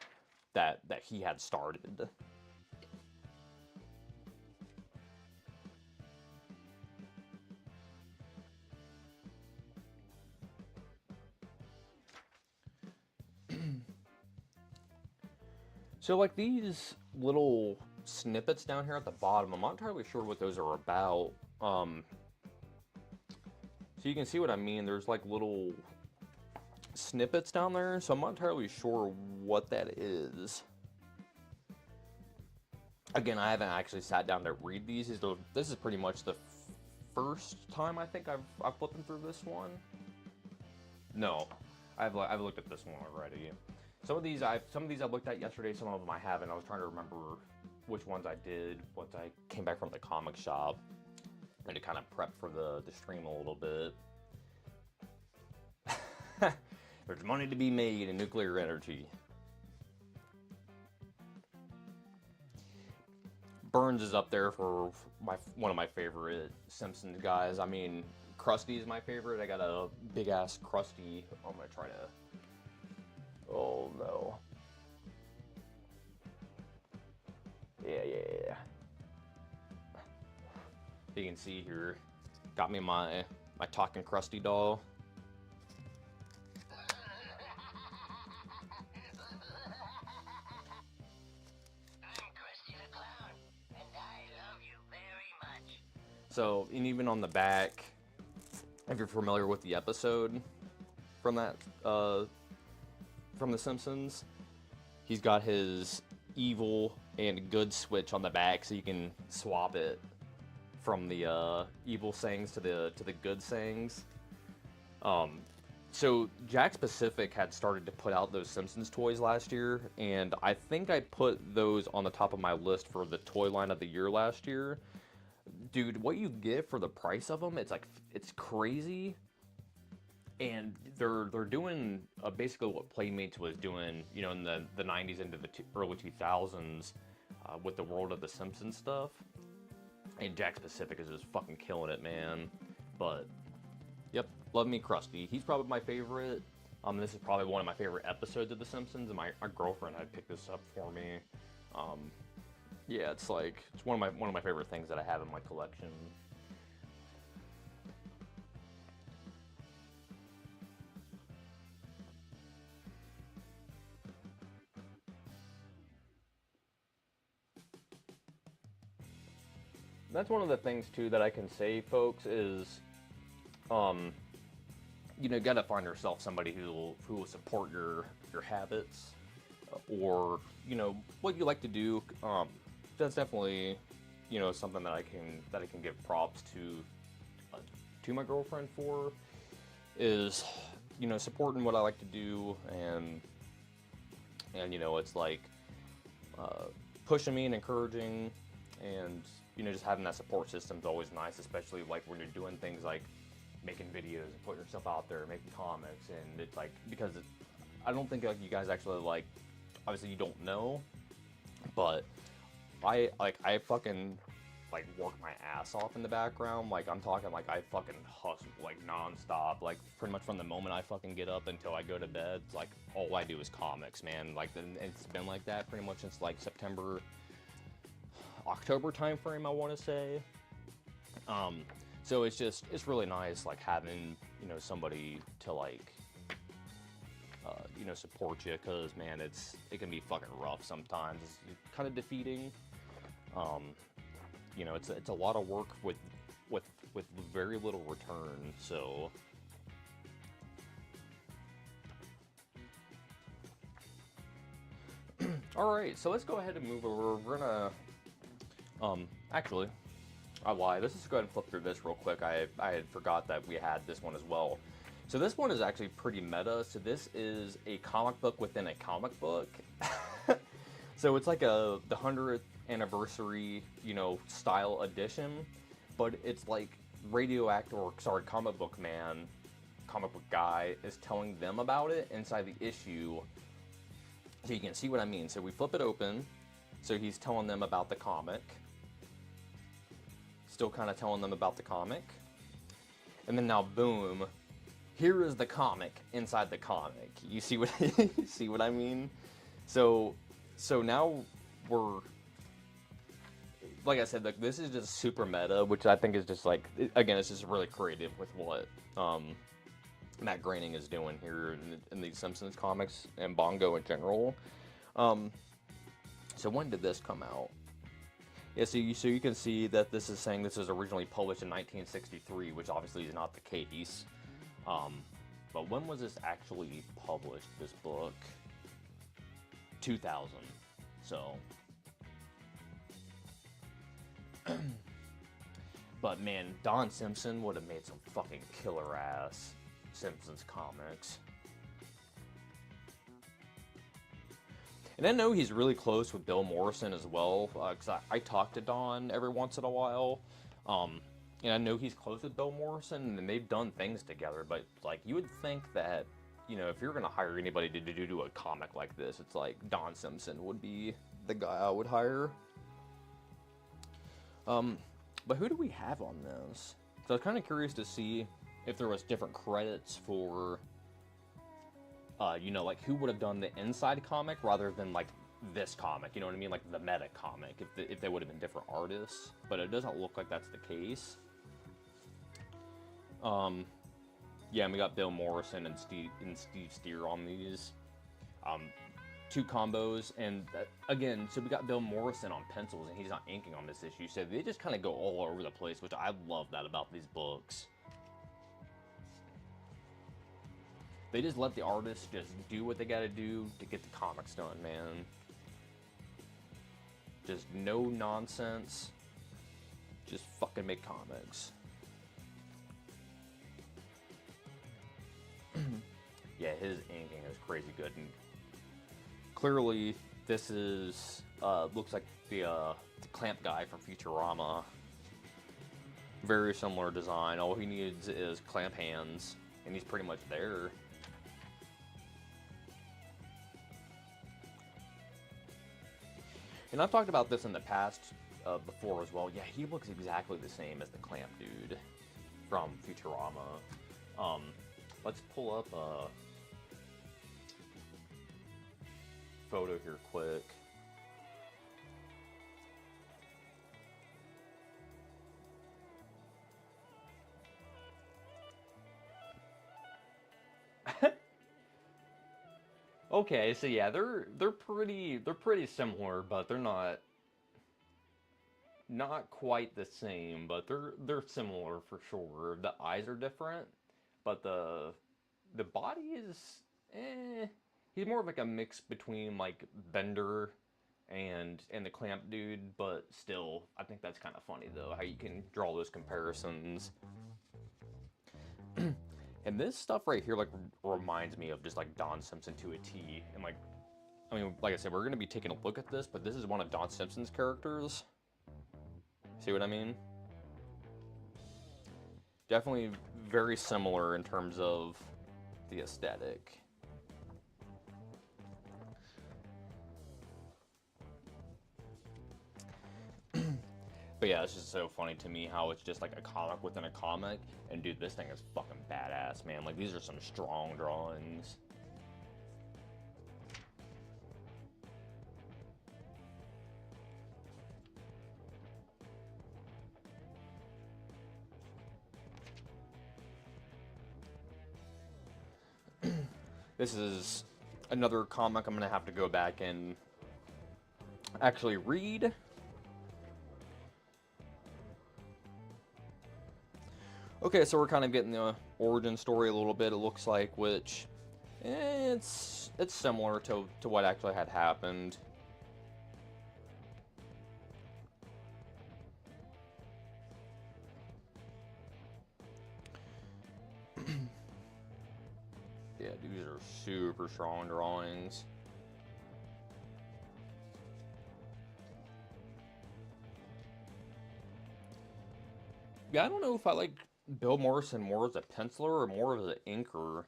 that he had started. So like these little snippets down here at the bottom, I'm not entirely sure what those are about. So you can see what I mean. There's like little snippets down there, so I'm not entirely sure what that is. Again, I haven't actually sat down to read these. This is pretty much the first time I think I've flipped through this one. No, I've looked at this one already. Some of these I've looked at yesterday. Some of them I haven't. I was trying to remember which ones I did once I came back from the comic shop, and to kind of prep for the stream a little bit. There's money to be made in nuclear energy. Burns is up there for one of my favorite Simpsons guys. I mean, Krusty is my favorite. I got a big ass Krusty. I'm gonna try to. Oh no. Yeah. You can see here, got me my talking Krusty doll. So, and even on the back, if you're familiar with the episode from that, from The Simpsons, he's got his evil and good switch on the back, so you can swap it from the evil sayings to the good sayings. So Jakks Pacific had started to put out those Simpsons toys last year, and I think I put those on the top of my list for the toy line of the year last year. Dude, what you get for the price of them, it's crazy. And they're doing basically what Playmates was doing, in the 90s into the early 2000s with the World of the Simpsons stuff. And Jakks Pacific is just fucking killing it, man. But, yep, love me Krusty. He's probably my favorite. This is probably one of my favorite episodes of The Simpsons, and my girlfriend had picked this up for me. Yeah, it's one of my favorite things that I have in my collection. That's one of the things too that I can say, folks, is gotta find yourself somebody who will support your habits, or what you like to do. That's definitely something that I can give props to my girlfriend for, is supporting what I like to do, and it's like pushing me and encouraging, and just having that support system is always nice, especially like when you're doing things like making videos and putting yourself out there, making comics. And it's like, because I don't think you guys actually, like, obviously you don't know, but I fucking like work my ass off in the background. Like I'm talking like I fucking hustle like nonstop. Like pretty much from the moment I fucking get up until I go to bed, like all I do is comics, man. Like it's been like that pretty much since like September, October time frame, I want to say. So it's really nice like having, you know, somebody to like you know, support you, because man, it can be fucking rough sometimes. It's kind of defeating. You know, it's a lot of work with very little return. So all right, so let's go ahead and move over. We're gonna actually, I lied. Let's just go ahead and flip through this real quick. I had forgot that we had this one as well. So this one is actually pretty meta. So this is a comic book within a comic book. So it's like the 100th anniversary, you know, style edition, but it's like Comic Book Man, comic book guy is telling them about it inside the issue. So you can see what I mean. So we flip it open. So he's telling them about the comic. Still kind of telling them about the comic. And then now, boom. Here is the comic inside the comic. You see what you see what I mean? So now we're, like I said, like this is just super meta, which I think is just like, again, it's just really creative with what Matt Groening is doing here in these Simpsons comics and Bongo in general. So when did this come out? Yeah, so you can see that this is saying this was originally published in 1963, which obviously is not the case. But when was this actually published, this book? 2000. So. But man, Don Simpson would have made some fucking killer ass Simpsons comics. And I know he's really close with Bill Morrison as well, because I talk to Don every once in a while. And I know he's close with Bill Morrison, and they've done things together, but, like, you would think that, you know, if you're going to hire anybody to do a comic like this, it's like Don Simpson would be the guy I would hire. But who do we have on this? So I was kind of curious to see if there was different credits for, you know, like, who would have done the inside comic rather than, like, this comic, you know what I mean? Like, the meta comic, if they would have been different artists. But it doesn't look like that's the case. Yeah, and we got Bill Morrison and Steve Steer on these. Two combos, and again, so we got Bill Morrison on pencils, and he's not inking on this issue, so they just kind of go all over the place, which I love that about these books. They just let the artists just do what they gotta do to get the comics done, man. Just no nonsense. Just fucking make comics. Yeah, his inking is crazy good, and clearly this is looks like the clamp guy from Futurama. Very similar design. All he needs is clamp hands, and he's pretty much there. And I've talked about this in the past before as well. Yeah, he looks exactly the same as the clamp dude from Futurama. Let's pull up a photo here quick. Okay, so yeah, they're pretty similar, but they're not quite the same, but they're similar for sure. The eyes are different, but the body is he's more of like a mix between like Bender and the clamp dude, but still, I think that's kind of funny though, how you can draw those comparisons. And this stuff right here, like, reminds me of just, like, Don Simpson to a T. And, like, I mean, like I said, we're going to be taking a look at this, but this is one of Don Simpson's characters. See what I mean? Definitely very similar in terms of the aesthetic. But yeah, it's just so funny to me how it's just like a comic within a comic. And dude, this thing is fucking badass, man. Like, these are some strong drawings. This is another comic I'm gonna have to go back and actually read. Okay, so we're kind of getting the origin story a little bit, it looks like, which it's similar to what actually had happened. Yeah, these are super strong drawings. Yeah, I don't know if I like Bill Morrison more as a penciler or more as an inker.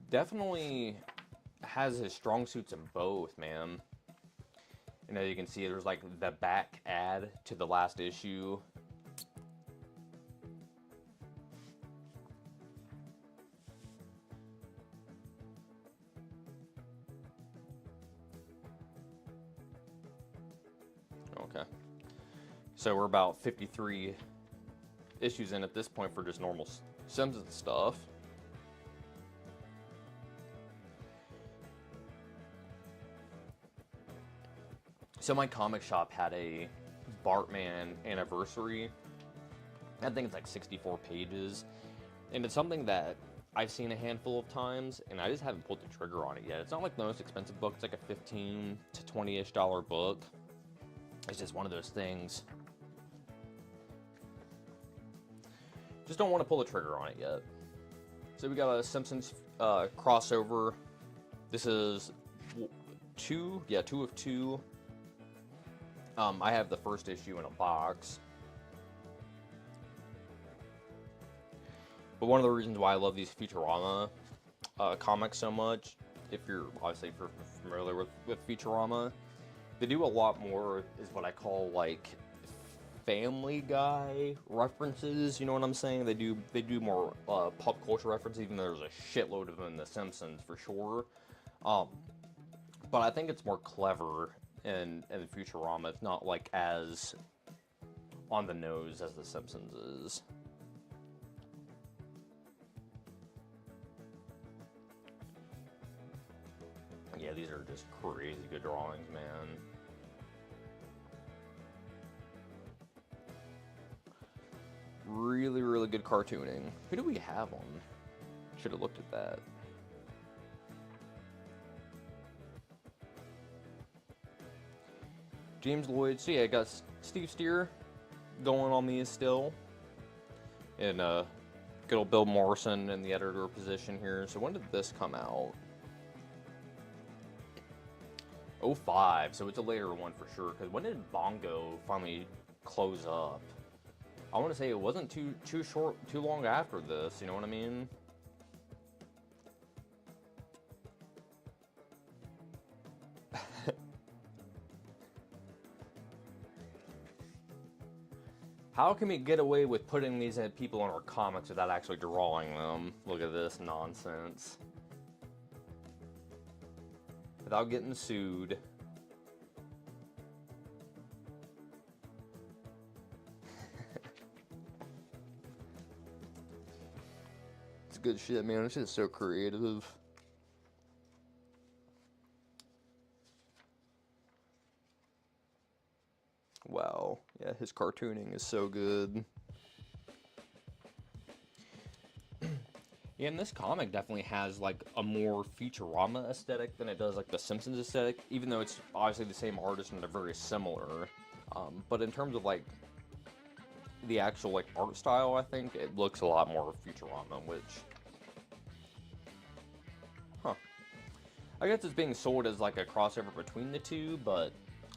Definitely has his strong suits in both, man. You know, you can see there's like the back ad to the last issue. Okay. So we're about 53 issues in at this point for just normal Simpsons stuff. So my comic shop had a Bartman anniversary. I think it's like 64 pages. And it's something that I've seen a handful of times, and I just haven't pulled the trigger on it yet. It's not like the most expensive book. It's like a $15 to $20-ish book. It's just one of those things. Just don't want to pull the trigger on it yet. So we got a Simpsons crossover. This is two of two. I have the first issue in a box. But one of the reasons why I love these Futurama comics so much, if you're obviously familiar with Futurama, they do a lot more, is what I call like Family Guy references. You know what I'm saying? They do more pop culture references, even though there's a shitload of them in The Simpsons for sure. But I think it's more clever in Futurama. It's not like as on the nose as The Simpsons is. Yeah, these are just crazy good drawings, man. Really, really good cartooning. Who do we have on? Should have looked at that. James Lloyd. So yeah, I got Steve Steer going on these still. And good old Bill Morrison in the editor position here. So when did this come out? 05, so it's a later one for sure. Because when did Bongo finally close up? I want to say it wasn't too long after this. You know what I mean? How can we get away with putting these people in our comics without actually drawing them? Look at this nonsense. Without getting sued. It's good shit, man. This shit's so creative. Wow. Yeah, his cartooning is so good. Yeah, and this comic definitely has like a more Futurama aesthetic than it does like the Simpsons aesthetic, even though it's obviously the same artist and they're very similar. But in terms of like the actual like art style, I think it looks a lot more Futurama, which, I guess it's being sold as like a crossover between the two, but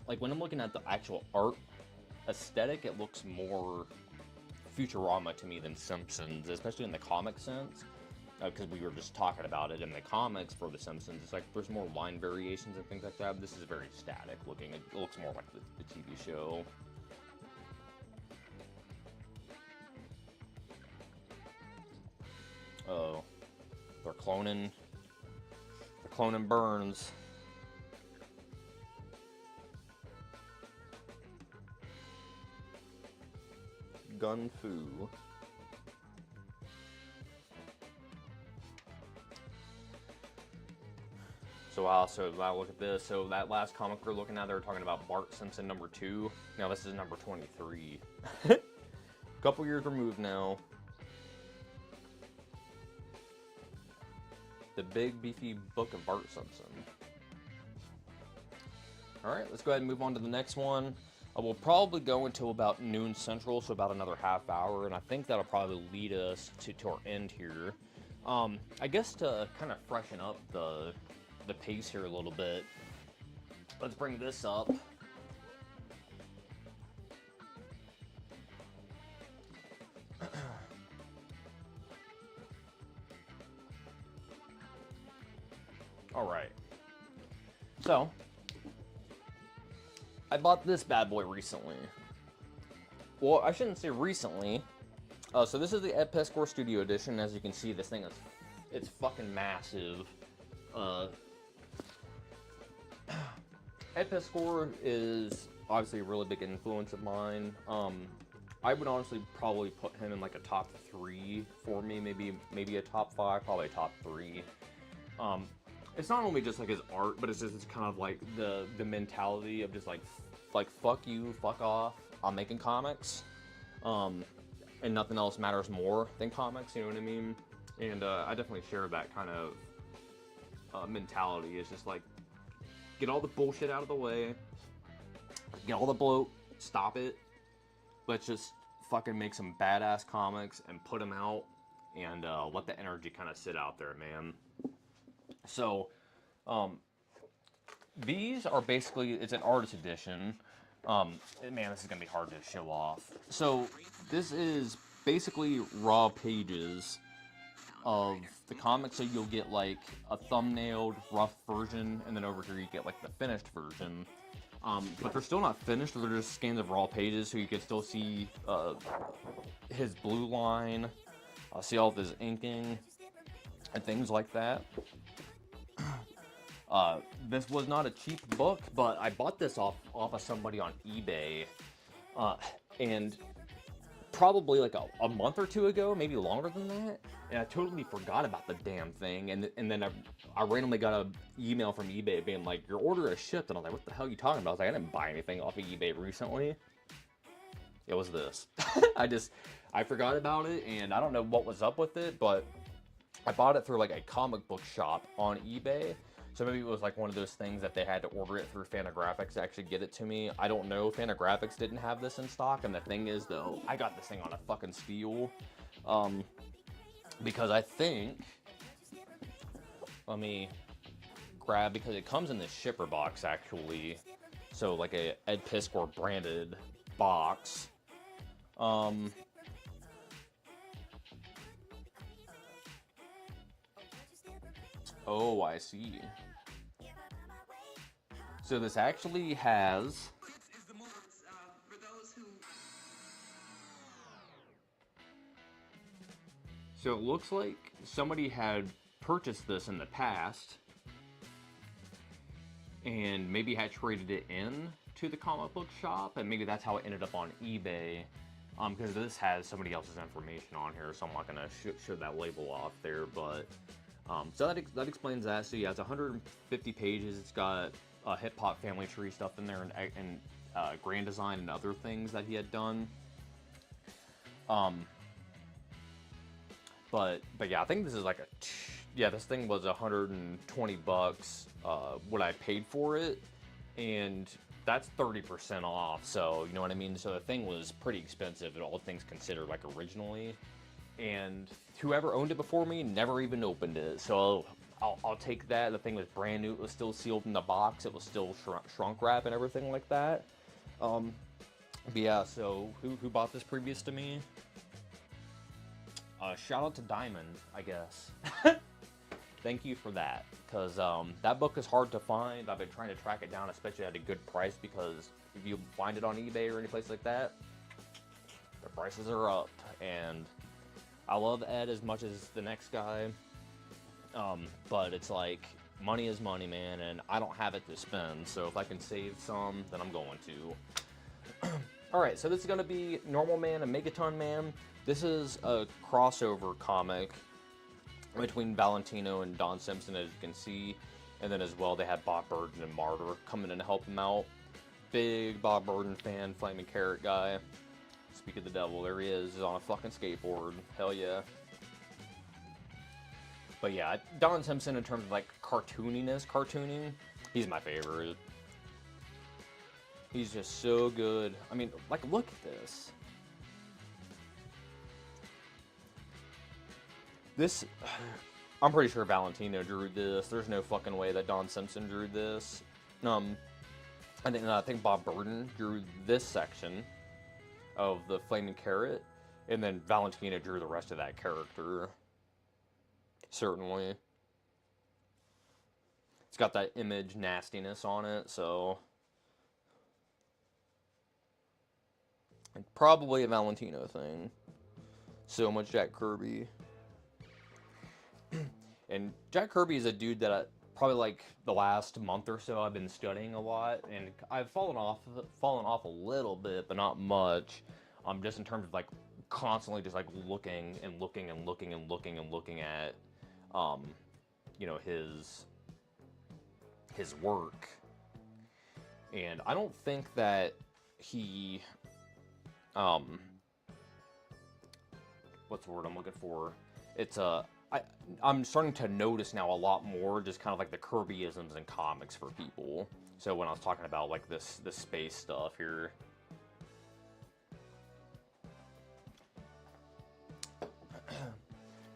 like when I'm looking at the actual art aesthetic, it looks more Futurama to me than Simpsons, especially in the comic sense. because we were just talking about it in the comics for The Simpsons. It's like there's more line variations and things like that. This is very static looking. It looks more like the TV show. Oh, they're cloning Burns. Gun Fu. So now look at this. So that last comic we're looking at, they were talking about Bart Simpson #2. Now this is number 23. Couple years removed now. The Big Beefy Book of Bart Simpson. Alright, let's go ahead and move on to the next one. We'll probably go until about noon central, so about another half hour, and I think that'll probably lead us to our end here. I guess to kind of freshen up the pace here a little bit, let's bring this up. Alright, so I bought this bad boy recently. Well, I shouldn't say recently. So this is the Ed Pescore Studio Edition. As you can see, this thing is, it's fucking massive. Ed Pescore is obviously a really big influence of mine. I would honestly probably put him in like a top 3 for me, maybe a top 5, probably a top 3. It's not only just like his art, but it's kind of like the mentality of just like fuck you, fuck off, I'm making comics, and nothing else matters more than comics, you know what I mean? And I definitely share that kind of mentality. It's just like, get all the bullshit out of the way, get all the bloat, stop it, let's just fucking make some badass comics and put them out, and let the energy kind of sit out there, man. So, these are basically, it's an artist edition. Man, this is going to be hard to show off. So, this is basically raw pages of the comic, so you'll get like a thumbnailed, rough version, and then over here you get like the finished version. But they're still not finished, they're just scans of raw pages, so you can still see his blue line, see all of his inking, and things like that. This was not a cheap book, but I bought this off of somebody on eBay, and probably like a month or two ago, maybe longer than that, and I totally forgot about the damn thing, and then I randomly got an email from eBay being like, your order is shipped, and I was like, what the hell are you talking about? I was like, I didn't buy anything off of eBay recently. It was this. I forgot about it, and I don't know what was up with it, but I bought it through like a comic book shop on eBay. So maybe it was like one of those things that they had to order it through Fantagraphics to actually get it to me. I don't know. Fantagraphics didn't have this in stock. And the thing is, though, I got this thing on a fucking steal. Because I think... Let me grab... Because it comes in this shipper box, actually. So, like a Ed Pescore branded box. Oh, I see. So this actually has... So it looks like somebody had purchased this in the past and maybe had traded it in to the comic book shop, and maybe that's how it ended up on eBay. Because this has somebody else's information on here, so I'm not gonna show that label off there, but so that explains that. So yeah, it's 150 pages. It's got Hip Hop Family Tree stuff in there, and Grand Design and other things that he had done. But yeah, I think this is like this thing was 120 bucks, what I paid for it, and that's 30% off, so you know what I mean? So the thing was pretty expensive, and all things considered, like originally, and whoever owned it before me never even opened it, so I'll take that. The thing was brand new, it was still sealed in the box, it was still shrunk wrap and everything like that. But yeah, so who bought this previous to me? Shout out to Diamond, I guess. Thank you for that, because that book is hard to find. I've been trying to track it down, especially at a good price, because if you find it on eBay or any place like that, the prices are up. And I love Ed as much as the next guy, but it's like, money is money, man, and I don't have it to spend, so if I can save some, then I'm going to. Alright, so this is going to be Normal Man and Megaton Man. This is a crossover comic between Valentino and Don Simpson, as you can see, and then as well they had Bob Burden and Martyr coming in to help him out. Big Bob Burden fan, Flaming Carrot guy. Speak of the devil, there he is, he's on a fucking skateboard, hell yeah. But yeah, Don Simpson in terms of like cartooning, he's my favorite. He's just so good. I mean, like, look at this. This, I'm pretty sure Valentino drew this. There's no fucking way that Don Simpson drew this. I think Bob Burden drew this section of the Flaming Carrot, and then Valentino drew the rest of that character. Certainly. It's got that image nastiness on it, so it's probably a Valentino thing. So much Jack Kirby. And Jack Kirby is a dude that probably like the last month or so I've been studying a lot, and I've fallen off a little bit, but not much. Just in terms of like constantly just like looking at you know, his work. And I don't think that he what's the word I'm looking for? It's I'm starting to notice now a lot more just kind of like the Kirbyisms in comics for people. So when I was talking about like this space stuff here.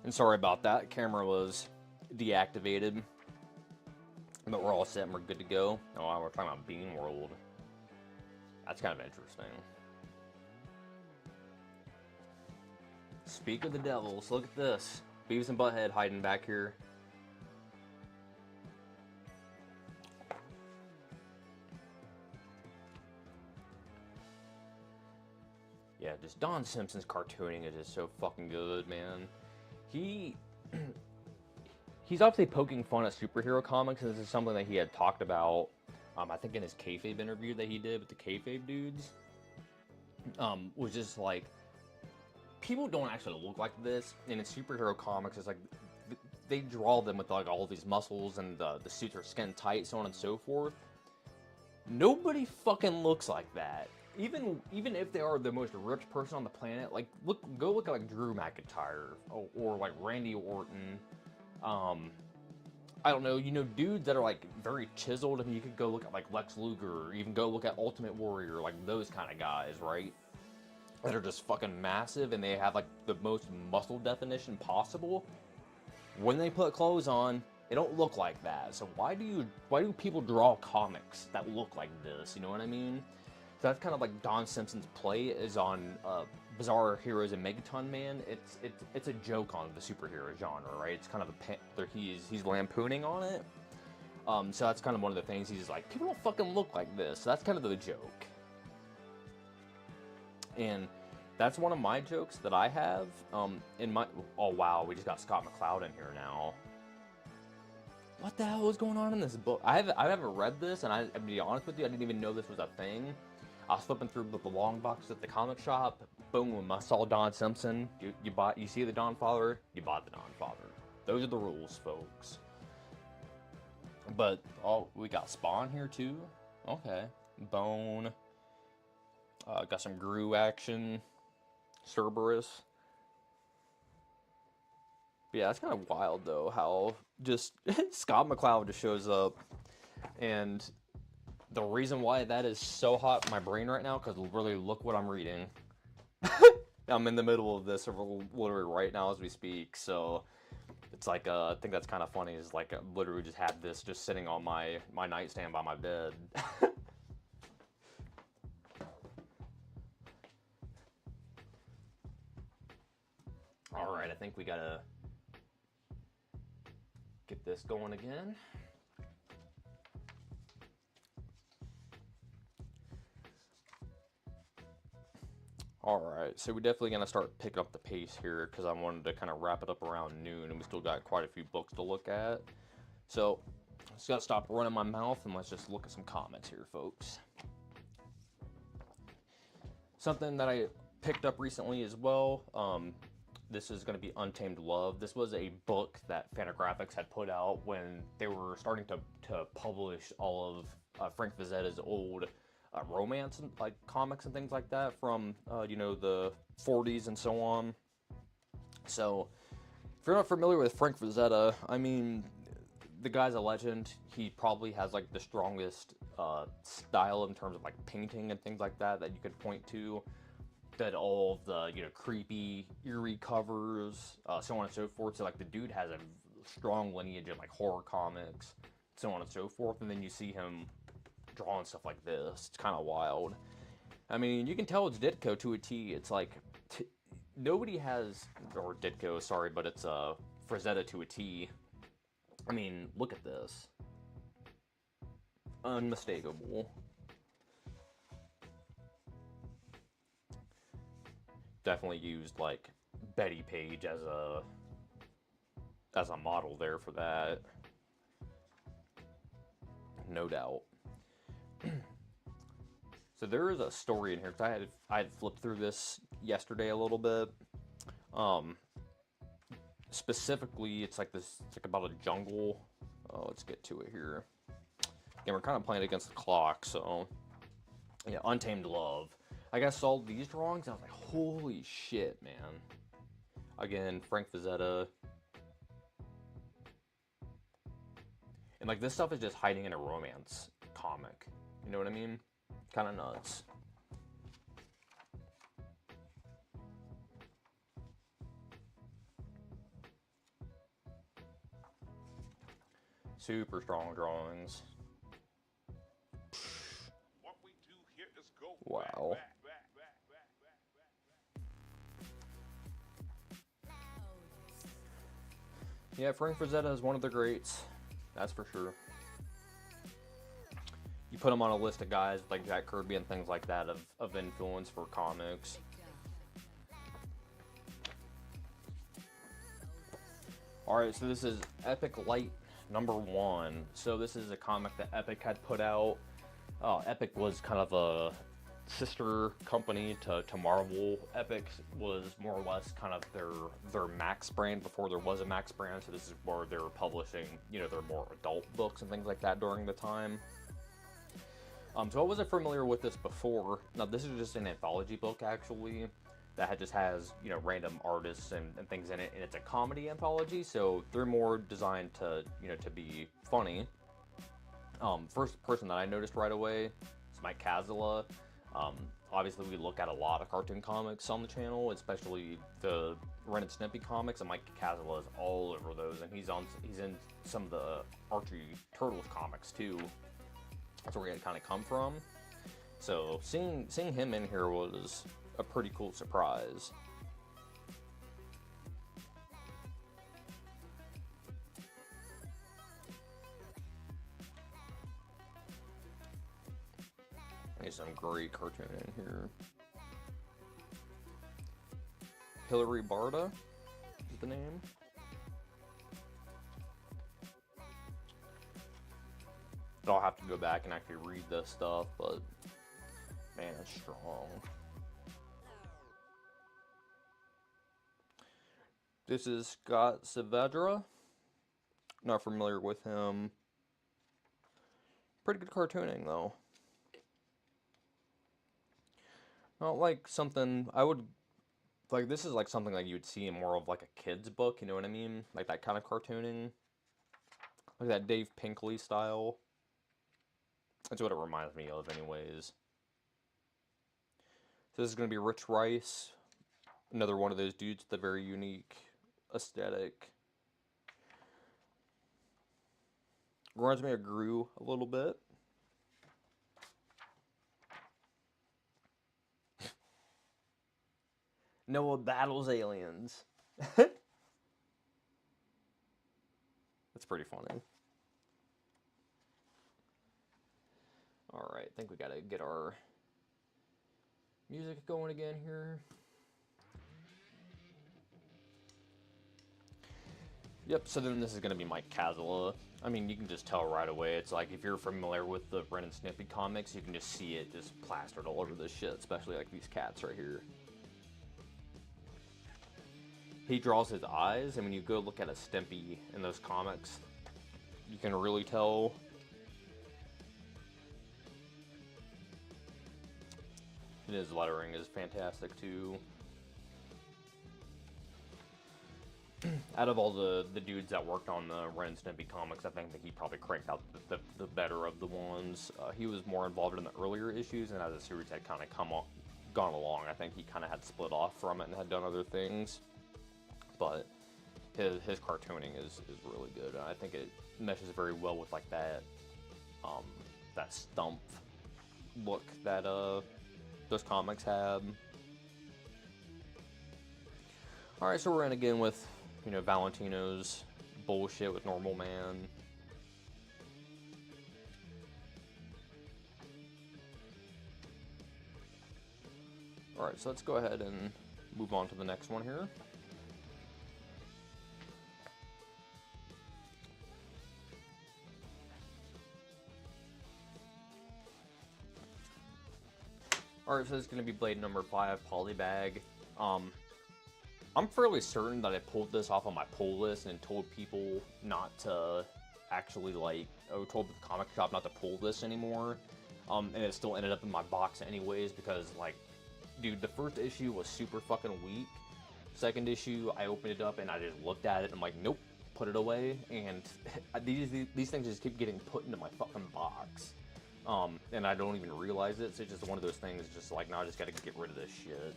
And sorry about that, camera was deactivated. But we're all set and we're good to go. Oh, we're talking about Bean World. That's kind of interesting. Speak of the devils, look at this. Beavis and Butt-Head hiding back here. Yeah, just Don Simpson's cartooning is just so fucking good, man. He's obviously poking fun at superhero comics, and this is something that he had talked about, I think in his kayfabe interview that he did with the kayfabe dudes. Was just like, people don't actually look like this, and in superhero comics, it's like, they draw them with like all these muscles, and the suits are skin tight, so on and so forth. Nobody fucking looks like that. Even if they are the most ripped person on the planet, like, go look at like Drew McIntyre, or like Randy Orton. I don't know, you know, dudes that are like very chiseled, and you could go look at like Lex Luger, or even go look at Ultimate Warrior, like those kind of guys, right? That are just fucking massive, and they have like the most muscle definition possible. When they put clothes on, they don't look like that. So why do people draw comics that look like this? You know what I mean? So that's kind of like Don Simpson's play is on Bizarre Heroes and Megaton Man. It's a joke on the superhero genre, right? It's kind of he's lampooning on it. So that's kind of one of the things. He's like, people don't fucking look like this. So that's kind of the joke. And that's one of my jokes that I have. In my oh wow, we just got Scott McCloud in here now. What the hell is going on in this book? I haven't read this, and to be honest with you, I didn't even know this was a thing. I was flipping through the long box at the comic shop. Boom! I saw Don Simpson. You see the Don Father? You bought the Don Father. Those are the rules, folks. But we got Spawn here too. Okay, Bone. Got some Gru action. Cerberus. But yeah, it's kind of wild though how just Scott McCloud just shows up, and the reason why that is so hot in my brain right now, because really look what I'm reading. I'm in the middle of this literally right now as we speak, so it's like I think that's kind of funny. Is like I literally just had this just sitting on my nightstand by my bed. Alright, I think we gotta get this going again. Alright, so we're definitely going to start picking up the pace here because I wanted to kind of wrap it up around noon, and we still got quite a few books to look at. So, just got to stop running my mouth and let's just look at some comments here, folks. Something that I picked up recently as well, this is going to be Untamed Love. This was a book that Fantagraphics had put out when they were starting to publish all of Frank Frazetta's old romance and like comics and things like that from you know, the 40s and so on. So if you're not familiar with Frank Frazetta, I mean, the guy's a legend. He probably has like the strongest style in terms of like painting and things like that you could point to. That all of the, you know, creepy, eerie covers, so on and so forth. So like the dude has a strong lineage of like horror comics, so on and so forth. And then you see him drawing stuff like this. It's kind of wild. I mean, you can tell it's Ditko to a T. It's like nobody has, or Ditko, sorry, but it's Frazetta to a T. I mean, look at this. Unmistakable. Definitely used like Betty Page as a model there for that. No doubt. So there is a story in here, because I had flipped through this yesterday a little bit. Specifically, it's like about a jungle. Oh, let's get to it here. Again, we're kind of playing against the clock, so yeah, Untamed Love. I guess saw these drawings, and I was like, holy shit, man. Again, Frank Frazetta. And like this stuff is just hiding in a romance comic. You know what I mean? Kind of nuts. Super strong drawings. What we do here is go Wow. Yeah, Frank Frazetta is one of the greats. That's for sure. You put him on a list of guys like Jack Kirby and things like that of influence for comics. Alright, so this is Epic Light #1. So this is a comic that Epic had put out. Epic was kind of a sister company to Marvel. Epic was more or less kind of their Max brand before there was a Max brand. So this is where they were publishing, you know, their more adult books and things like that during the time. So I wasn't familiar with this before. Now this is just an anthology book actually that just has, you know, random artists and things in it, and it's a comedy anthology, so they're more designed to, you know, to be funny. First person that I noticed right away is Mike Kazzala. Obviously we look at a lot of cartoon comics on the channel, especially the Ren and Snippy comics, and Mike Kazzala is all over those, and he's in some of the Archie Turtles comics too. That's where he had kind of come from. So seeing him in here was a pretty cool surprise. There's some great cartoon in here. Hilary Barta is the name. I'll have to go back and actually read this stuff, but man, it's strong. This is Scott Saavedra. Not familiar with him. Pretty good cartooning, though. Not like something I would like. This is like something like you would see in more of like a kid's book. You know what I mean? Like that kind of cartooning, like that Dave Pinkley style. That's what it reminds me of, anyways. So this is going to be Rich Rice, another one of those dudes with a very unique aesthetic. Reminds me of Gru a little bit. Noah battles aliens. That's pretty funny. Alright, I think we gotta get our music going again here. Yep, so then this is gonna be Mike Kazzala. I mean, you can just tell right away. It's like, if you're familiar with the Ren and Snippy comics, you can just see it just plastered all over this shit, especially like these cats right here. He draws his eyes, and when you go look at a Stimpy in those comics, you can really tell. And his lettering is fantastic too. Out of all the dudes that worked on the Ren and Stimpy comics, I think that he probably cranked out the better of the ones. He was more involved in the earlier issues, and as the series had kind of gone along, I think he kind of had split off from it and had done other things. But his cartooning is really good, and I think it meshes very well with like that stump look that those comics had. All right, so we're in again with, you know, Valentino's bullshit with Normal Man. All right, so let's go ahead and move on to the next one here. Alright, so this is going to be Blade number 5, Polybag. I'm fairly certain that I pulled this off on my pull list and told people not to actually, like, or told the comic shop not to pull this anymore. And it still ended up in my box anyways because, like, dude, the first issue was super fucking weak. Second issue, I opened it up and I just looked at it and I'm like, nope, put it away. And these things just keep getting put into my fucking box. And I don't even realize it, so it's just one of those things, just like, no, I just gotta get rid of this shit.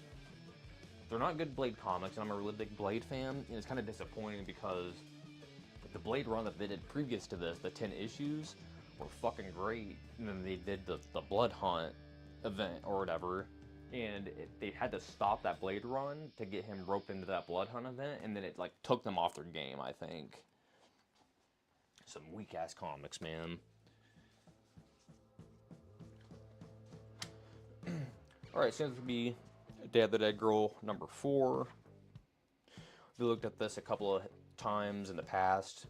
They're not good Blade comics, and I'm a really big Blade fan, and it's kind of disappointing because the Blade run that they did previous to this, the 10 issues, were fucking great, and then they did the Blood Hunt event, or whatever, and they had to stop that Blade run to get him roped into that Blood Hunt event, and then it, like, took them off their game, I think. Some weak-ass comics, man. Alright, so this would be Day of the Dead Girl number 4. We looked at this a couple of times in the past.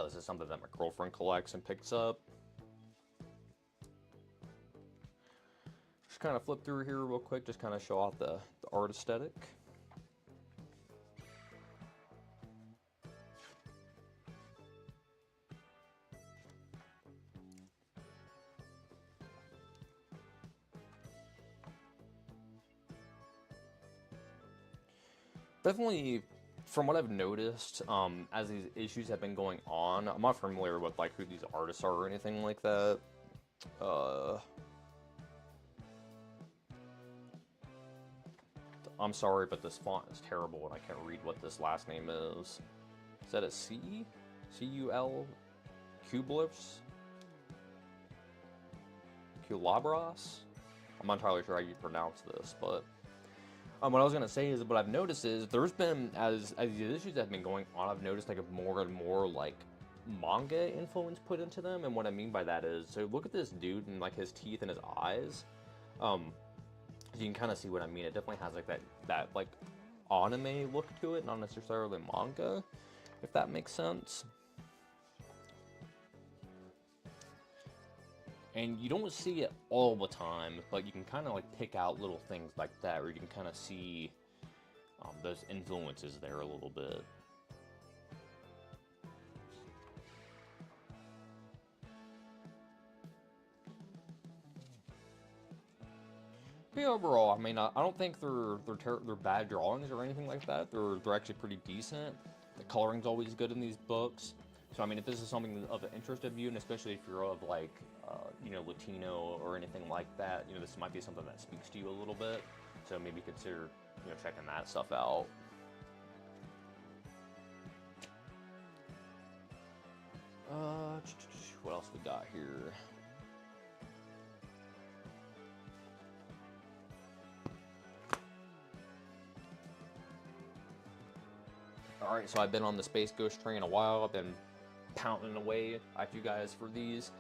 This is something that my girlfriend collects and picks up. Just kind of flip through here real quick, just kind of show off the art aesthetic. Definitely, from what I've noticed, as these issues have been going on, I'm not familiar with, like, who these artists are or anything like that. I'm sorry, but this font is terrible and I can't read what this last name is. Is that a C? C-U-L? Cublifs? Culabras? I'm not entirely sure how you pronounce this, but what I was gonna say is, what I've noticed is there's been, as these issues have been going on, I've noticed like a more and more like manga influence put into them, and what I mean by that is, so look at this dude and like his teeth and his eyes. You can kind of see what I mean. It definitely has like that like anime look to it, not necessarily manga, if that makes sense. And you don't see it all the time, but you can kind of like pick out little things like that, where you can kind of see those influences there a little bit. But overall, I mean, I don't think they're bad drawings or anything like that. They're actually pretty decent. The coloring's always good in these books. So I mean, if this is something of interest of you, and especially if you're of like, you know, Latino or anything like that, you know, this might be something that speaks to you a little bit. So maybe consider, you know, checking that stuff out. What else we got here? Alright, so I've been on the Space Ghost train a while. I've been pounding away at you guys for these.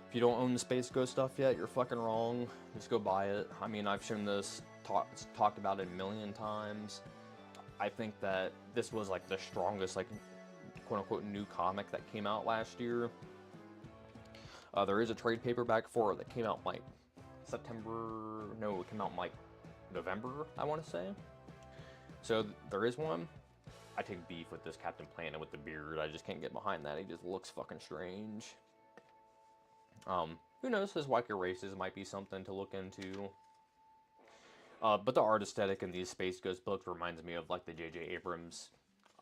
If you don't own the Space Ghost stuff yet, you're fucking wrong. Just go buy it. I mean, I've shown this, talked about it a million times. I think that this was like the strongest, like, quote-unquote new comic that came out last year. There is a trade paperback for it that came out like September, no, it came out in like November, I want to say. So there is one. I take beef with this Captain Planet with the beard. I just can't get behind that. He just looks fucking strange. Who knows? His wacky races might be something to look into. But the art aesthetic in these Space Ghost books reminds me of like the J.J. Abrams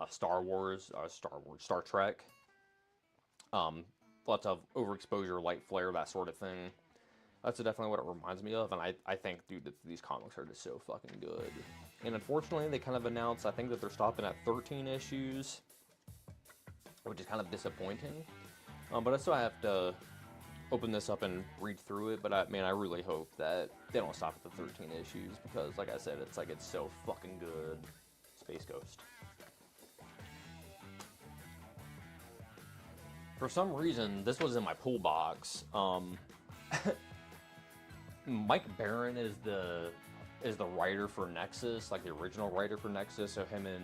Star Trek. Lots of overexposure, light flare, that sort of thing. That's definitely what it reminds me of, and I think, dude, that these comics are just so fucking good. And unfortunately, they kind of announced, I think, that they're stopping at 13 issues, which is kind of disappointing. But I still have to open this up and read through it, but I really hope that they don't stop at the 13 issues, because, like I said, it's so fucking good. Space Ghost. For some reason, this was in my pool box. Mike Baron is the writer for Nexus, like the original writer for Nexus. So him and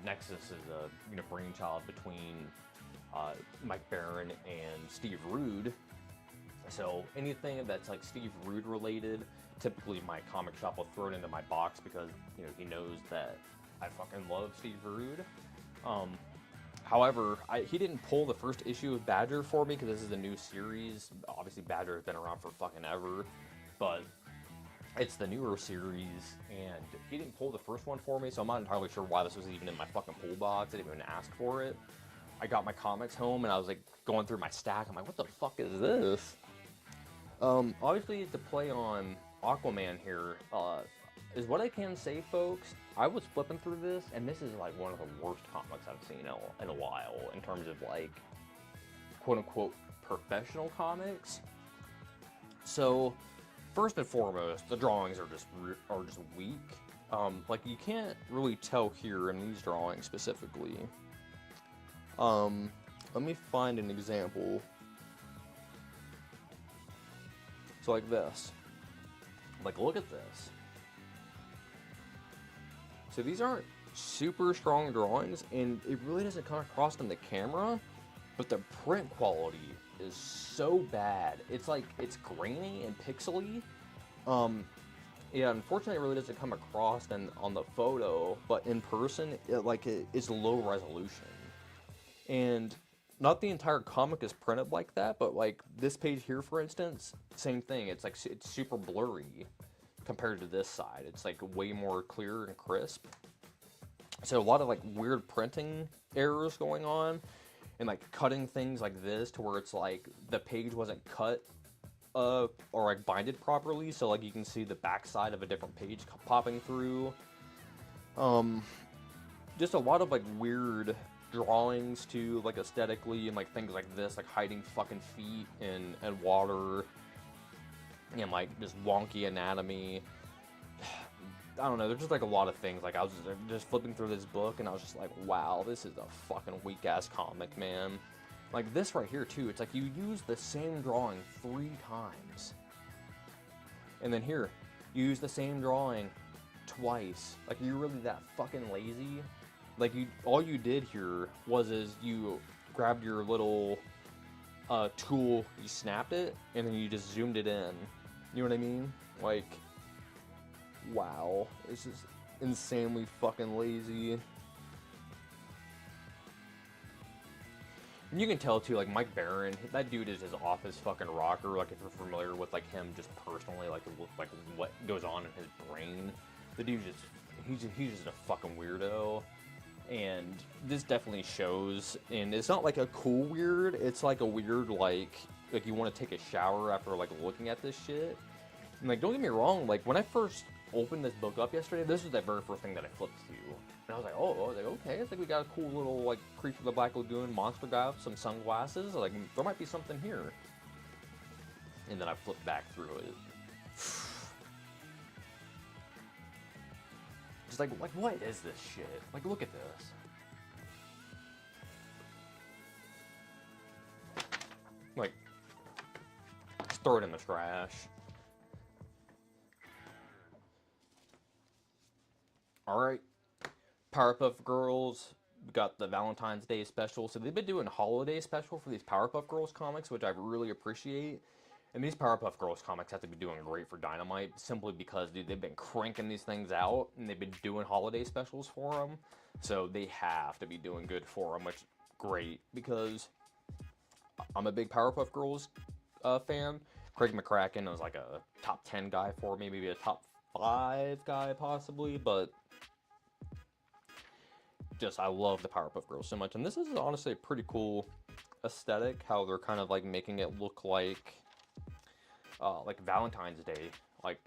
Nexus is a brainchild between Mike Baron and Steve Rude. So anything that's like Steve Rude related, typically my comic shop will throw it into my box because he knows that I fucking love Steve Rude. However, he didn't pull the first issue of Badger for me because this is a new series. Obviously, Badger has been around for fucking ever, but it's the newer series, and he didn't pull the first one for me, so I'm not entirely sure why this was even in my fucking pull box. I didn't even ask for it. I got my comics home, and I was like going through my stack. I'm like, what the fuck is this? Obviously, to play on Aquaman here, is what I can say, folks. I was flipping through this, and this is like one of the worst comics I've seen in a while in terms of like quote-unquote professional comics. So first and foremost, the drawings are just weak. Like you can't really tell here in these drawings specifically. Let me find an example. So like this. Like look at this. So these aren't super strong drawings, and it really doesn't come across in the camera, but the print quality is so bad. It's like, it's grainy and pixely. Yeah, unfortunately it really doesn't come across on the photo, but in person, it's low resolution. And not the entire comic is printed like that, but like this page here, for instance, same thing. It's like, it's super blurry compared to this side. It's like way more clear and crisp. So a lot of like weird printing errors going on, and like cutting things like this to where it's like the page wasn't cut or like binded properly, so like you can see the backside of a different page popping through. Just a lot of like weird drawings too, like aesthetically, and like things like this, like hiding fucking feet and water, and like just wonky anatomy. I don't know, there's just like a lot of things. Like I was just flipping through this book, and I was just like, wow, this is a fucking weak ass comic, man. Like this right here too, it's like you use the same drawing 3 times, and then here you use the same drawing twice. Like, you're really that fucking lazy? Like, all you did here was you grabbed your little tool, you snapped it, and then you just zoomed it in. You know what I mean? Like, wow. It's just insanely fucking lazy. And you can tell too, like, Mike Baron, that dude is his office fucking rocker. Like, if you're familiar with, like, him just personally, like what goes on in his brain. The dude just, he's just a fucking weirdo. And this definitely shows, and it's not like a cool weird, it's like a weird, like you want to take a shower after, like, looking at this shit. And, like, don't get me wrong, like, when I first opened this book up yesterday, this was the very first thing that I flipped to. And I was like, okay, it's like we got a cool little, like, Creature of the Black Lagoon monster guy with some sunglasses. Like, there might be something here. And then I flipped back through it. Just like what is this shit? Like, look at this. like, just throw it in the trash. Alright, Powerpuff Girls, we got the Valentine's Day special. So they've been doing holiday special for these Powerpuff Girls comics, which I really appreciate. And these Powerpuff Girls comics have to be doing great for Dynamite, simply because, dude, they've been cranking these things out, and they've been doing holiday specials for them. So they have to be doing good for them, which is great, because I'm a big Powerpuff Girls fan. Craig McCracken was like a top 10 guy for me, maybe a top 5 guy possibly, but just, I love the Powerpuff Girls so much. And this is honestly a pretty cool aesthetic, how they're kind of like making it look like Valentine's Day, like,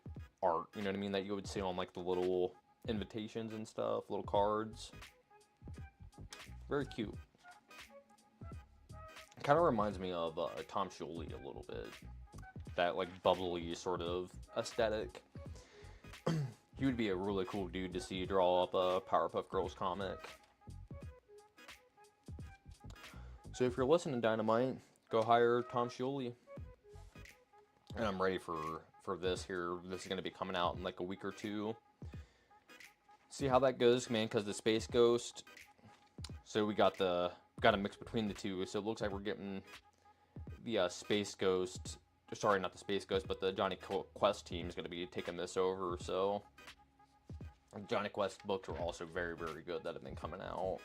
art, you know what I mean, that you would see on like the little invitations and stuff, little cards. Very cute. Kind of reminds me of Tom Scioli a little bit. That like bubbly sort of aesthetic. He would be a really cool dude to see draw up a Powerpuff Girls comic. So if you're listening to Dynamite, go hire Tom Scioli. And I'm ready for this here. This is going to be coming out in like a week or two. See how that goes, man, because the Space Ghost. So we got a mix between the two. So it looks like we're getting the Space Ghost. Sorry, not the Space Ghost, but the Johnny Quest team is going to be taking this over. So Johnny Quest books are also very, very good that have been coming out.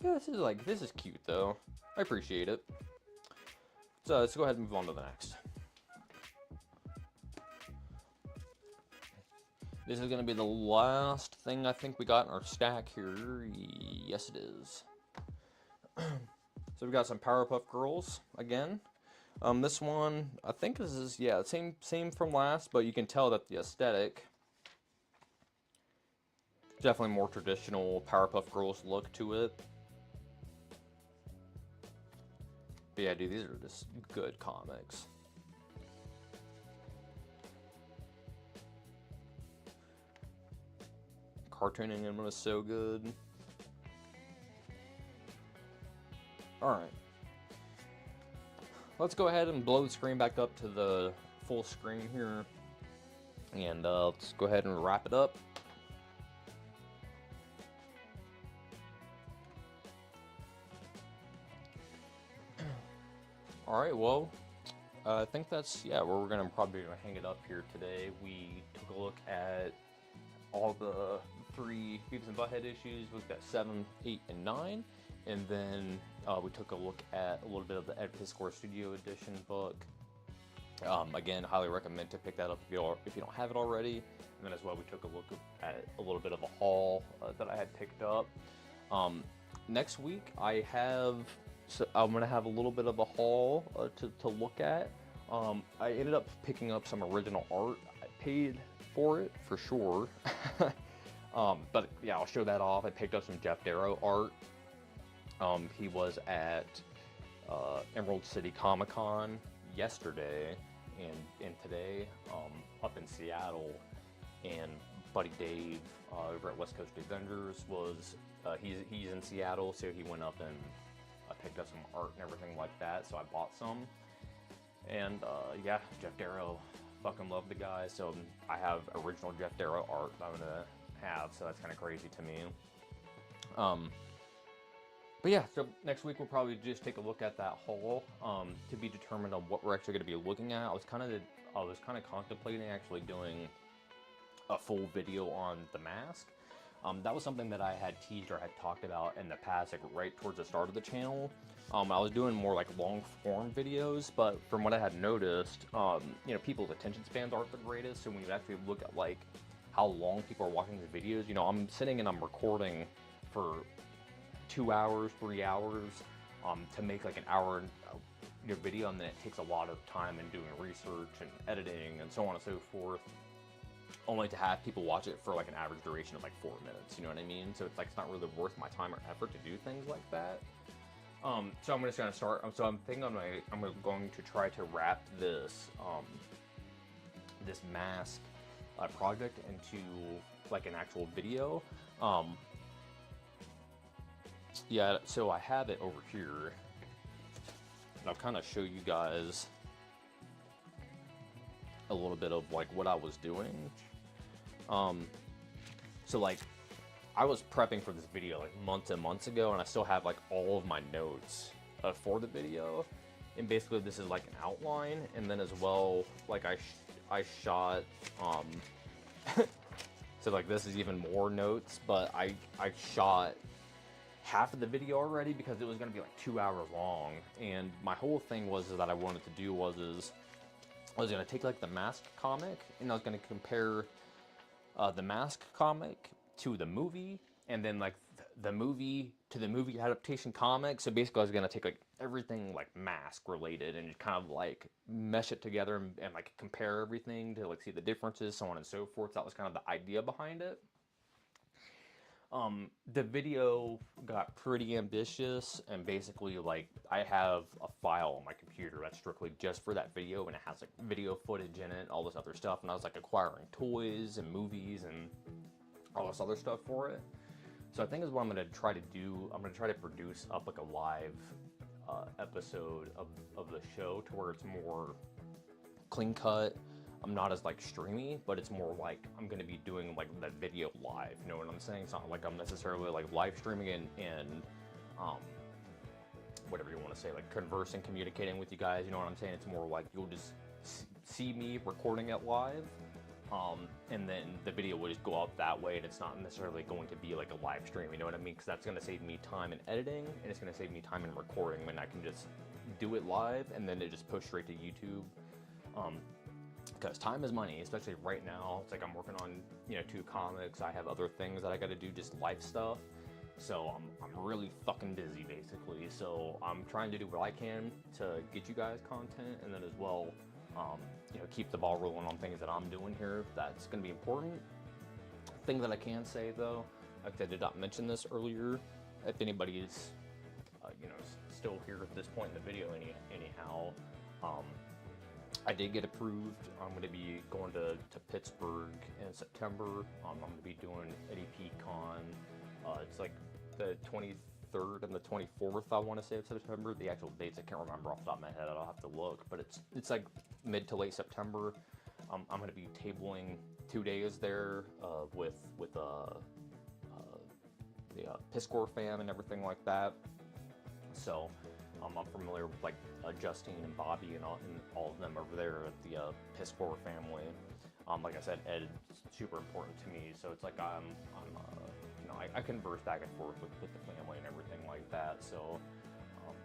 Yeah, this is cute though. I appreciate it. So let's go ahead and move on to the next. This is going to be the last thing I think we got in our stack here. Yes, it is. So we got some Powerpuff Girls again. This one, I think this is, yeah, same from last, but you can tell that the aesthetic, definitely more traditional Powerpuff Girls look to it. But yeah, dude, these are just good comics. Cartooning in them was so good. Alright. Let's go ahead and blow the screen back up to the full screen here. And let's go ahead and wrap it up. Alright, well, I think that's, yeah, where we're going to probably hang it up here today. We took a look at all the 3 Beavis and Butt-Head issues. We've got 7, 8, and 9. And then we took a look at a little bit of the Ed Piscor Studio Edition book. Again, highly recommend to pick that up if you don't have it already. And then as well, we took a look at a little bit of a haul that I had picked up. Next week, I'm going to have a little bit of a haul to look at. I ended up picking up some original art. I paid for it, for sure. But yeah, I'll show that off. I picked up some Jeff Darrow art. He was at Emerald City Comic Con yesterday and today up in Seattle, and Buddy Dave over at West Coast Avengers was he's in Seattle, so he went up and picked up some art and everything like that, so I bought some. And yeah, Jeff Darrow, fucking love the guy, so I have original Jeff Darrow art that I'm gonna have, so that's kind of crazy to me. But yeah, so next week we'll probably just take a look at that haul to be determined on what we're actually going to be looking at. I was kind of contemplating actually doing a full video on the mask. That was something that I had teased or had talked about in the past, like right towards the start of the channel. I was doing more like long form videos, but from what I had noticed, you know, people's attention spans aren't the greatest. So when you actually look at like how long people are watching the videos, you know, I'm sitting and I'm recording for 2 hours, 3 hours to make like an hour video, and then it takes a lot of time in doing research and editing and so on and so forth, only to have people watch it for like an average duration of like 4 minutes, you know what I mean? So it's like, it's not really worth my time or effort to do things like that. So I'm just gonna start, so I'm thinking I'm going to try to wrap this this mask project into like an actual video. yeah, so I have it over here, and I'll kind of show you guys a little bit of like what I was doing. So like I was prepping for this video like months and months ago, and I still have like all of my notes for the video. And basically this is like an outline, and then as well like I shot so like this is even more notes, but I shot half of the video already because it was going to be like 2 hours long. And my whole thing was that I wanted to do was I was going to take like the MASC comic, and I was going to compare the MASC comic to the movie, and then like the movie to the movie adaptation comic. So basically I was going to take like everything like MASC related and just kind of like mesh it together and like compare everything to like see the differences, so on and so forth. That was kind of the idea behind it. The video got pretty ambitious, and basically like I have a file on my computer that's strictly just for that video, and it has like video footage in it, all this other stuff, and I was like acquiring toys and movies and all this other stuff for it. So I think is what I'm going to try to do. I'm going to try to produce up like a live episode of the show to where it's more clean cut. I'm not as like streamy, but it's more like I'm going to be doing like the video live. You know what I'm saying? It's not like I'm necessarily like live streaming and whatever you want to say, like conversing, communicating with you guys. You know what I'm saying? It's more like you'll just see me recording it live. And then the video will just go up that way, and it's not necessarily going to be like a live stream, you know what I mean? Because that's going to save me time in editing, and it's going to save me time in recording when I can just do it live and then it just push straight to YouTube. Because time is money, especially right now. It's like I'm working on, you know, 2 comics. I have other things that I got to do, just life stuff. So I'm really fucking busy basically. So I'm trying to do what I can to get you guys content, and then as well, you know, keep the ball rolling on things that I'm doing here. That's going to be important. Thing that I can say though, like I did not mention this earlier, if anybody is, you know, still here at this point in the video anyhow, I did get approved. I'm going to be going to Pittsburgh in September. I'm going to be doing ADP Con. It's like the 23rd and the 24th, I want to say, of September. The actual dates I can't remember off the top of my head. I'll have to look, but it's like mid to late September. I'm going to be tabling 2 days there with the Piscor fam and everything like that. So I'm familiar with like Justine and Bobby and all of them over there at the Piscor family. Like I said, Ed is super important to me, so it's like you know, I converse back and forth with the family and everything like that. So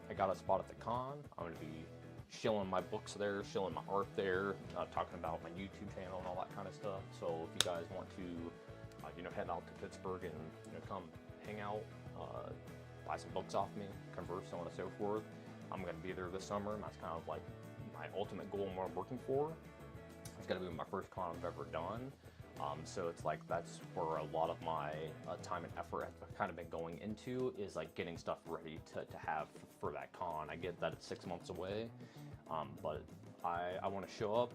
I got a spot at the con. I'm going to be shilling my books there, shilling my art there, talking about my YouTube channel and all that kind of stuff. So if you guys want to, you know, head out to Pittsburgh and, you know, come hang out, buy some books off me, converse, so on and so forth, I'm going to be there this summer, and that's kind of like my ultimate goal and what I'm working for. It's going to be my first con I've ever done. So it's like that's where a lot of my time and effort have kind of been going into, is like getting stuff ready to have for that con. I get that it's 6 months away, but I want to show up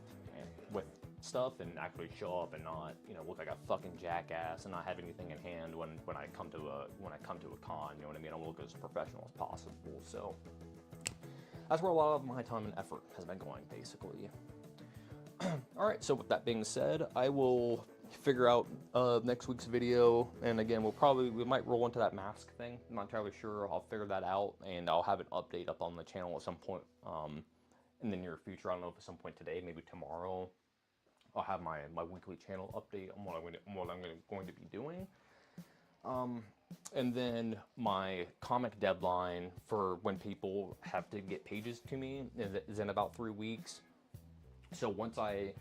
with stuff and actually show up and not, you know, look like a fucking jackass and not have anything in hand when I come to a con. You know what I mean? I want to look as professional as possible. So that's where a lot of my time and effort has been going, basically. Alright, so with that being said, I will figure out next week's video, and again, we might roll into that MASC thing. I'm not entirely sure. I'll figure that out, and I'll have an update up on the channel at some point in the near future. I don't know if at some point today, maybe tomorrow, I'll have my weekly channel update on what I'm going to be doing. And then my comic deadline for when people have to get pages to me is in about 3 weeks. So once I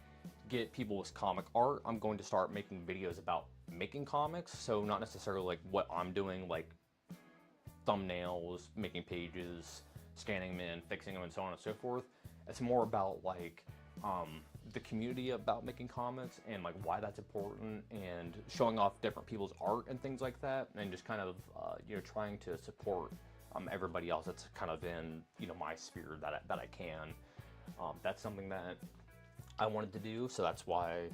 get people's comic art, I'm going to start making videos about making comics. So not necessarily like what I'm doing, like thumbnails, making pages, scanning them in, fixing them, and so on and so forth. It's more about like the community about making comics and like why that's important, and showing off different people's art and things like that, and just kind of you know, trying to support everybody else that's kind of in, you know, my sphere that I can. That's something that I wanted to do, so that's why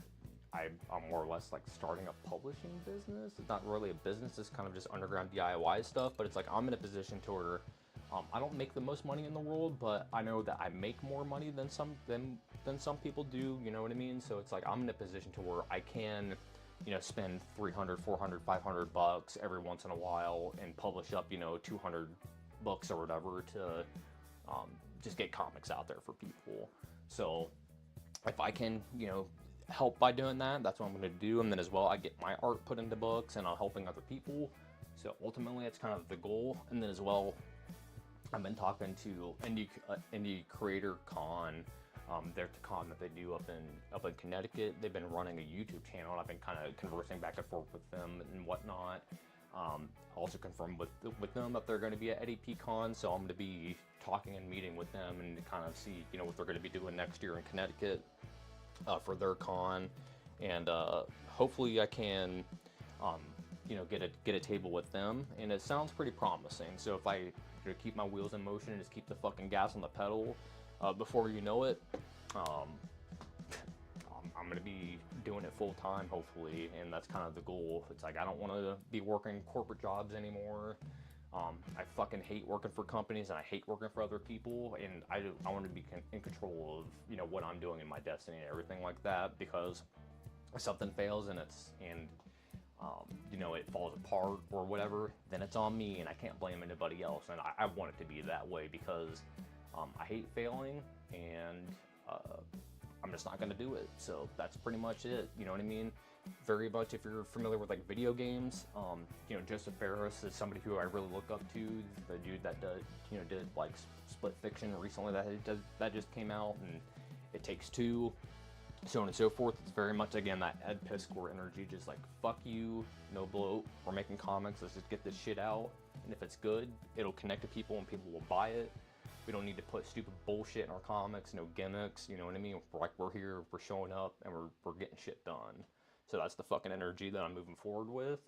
I'm more or less like starting a publishing business. It's not really a business, it's kind of just underground DIY stuff, but it's like I'm in a position to where I don't make the most money in the world, but I know that I make more money than some people do, you know what I mean? So it's like I'm in a position to where I can, you know, spend 300, 400, 500 bucks every once in a while and publish up, you know, 200 books or whatever to just get comics out there for people. So if I can, you know, help by doing that, that's what I'm going to do. And then as well, I get my art put into books and I'm helping other people. So ultimately, it's kind of the goal. And then as well, I've been talking to Indie Creator Con. They're the con that they do up in Connecticut. They've been running a YouTube channel, and I've been kind of conversing back and forth with them and whatnot. Also confirmed with them that they're going to be at EDP Con, so I'm going to be talking and meeting with them and kind of see, you know, what they're going to be doing next year in Connecticut for their con, and hopefully I can, you know, get a table with them. And it sounds pretty promising. So if I keep my wheels in motion and just keep the fucking gas on the pedal, before you know it, I'm gonna be doing it full time, hopefully, and that's kind of the goal. It's like I don't want to be working corporate jobs anymore. I fucking hate working for companies, and I hate working for other people, and I want to be in control of, you know, what I'm doing in my destiny and everything like that, because if something fails and you know, it falls apart or whatever, then it's on me, and I can't blame anybody else. And I want it to be that way because I hate failing, and I'm just not going to do it. So that's pretty much it. You know what I mean? Very much, if you're familiar with like video games, you know, Joseph Ferris is somebody who I really look up to. The dude that did like Split Fiction recently that just came out, and It Takes Two, so on and so forth. It's very much, again, that Ed Piskor energy, just like, fuck you, no bloat, we're making comics, let's just get this shit out, and if it's good, it'll connect to people and people will buy it. We don't need to put stupid bullshit in our comics, no gimmicks, you know what I mean? We're here, we're showing up, and we're getting shit done. So that's the fucking energy that I'm moving forward with.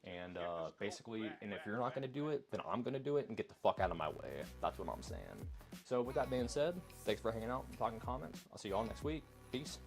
And basically, and if you're not going to do it, then I'm going to do it and get the fuck out of my way. That's what I'm saying. So with that being said, thanks for hanging out and talking comics. I'll see you all next week. Peace.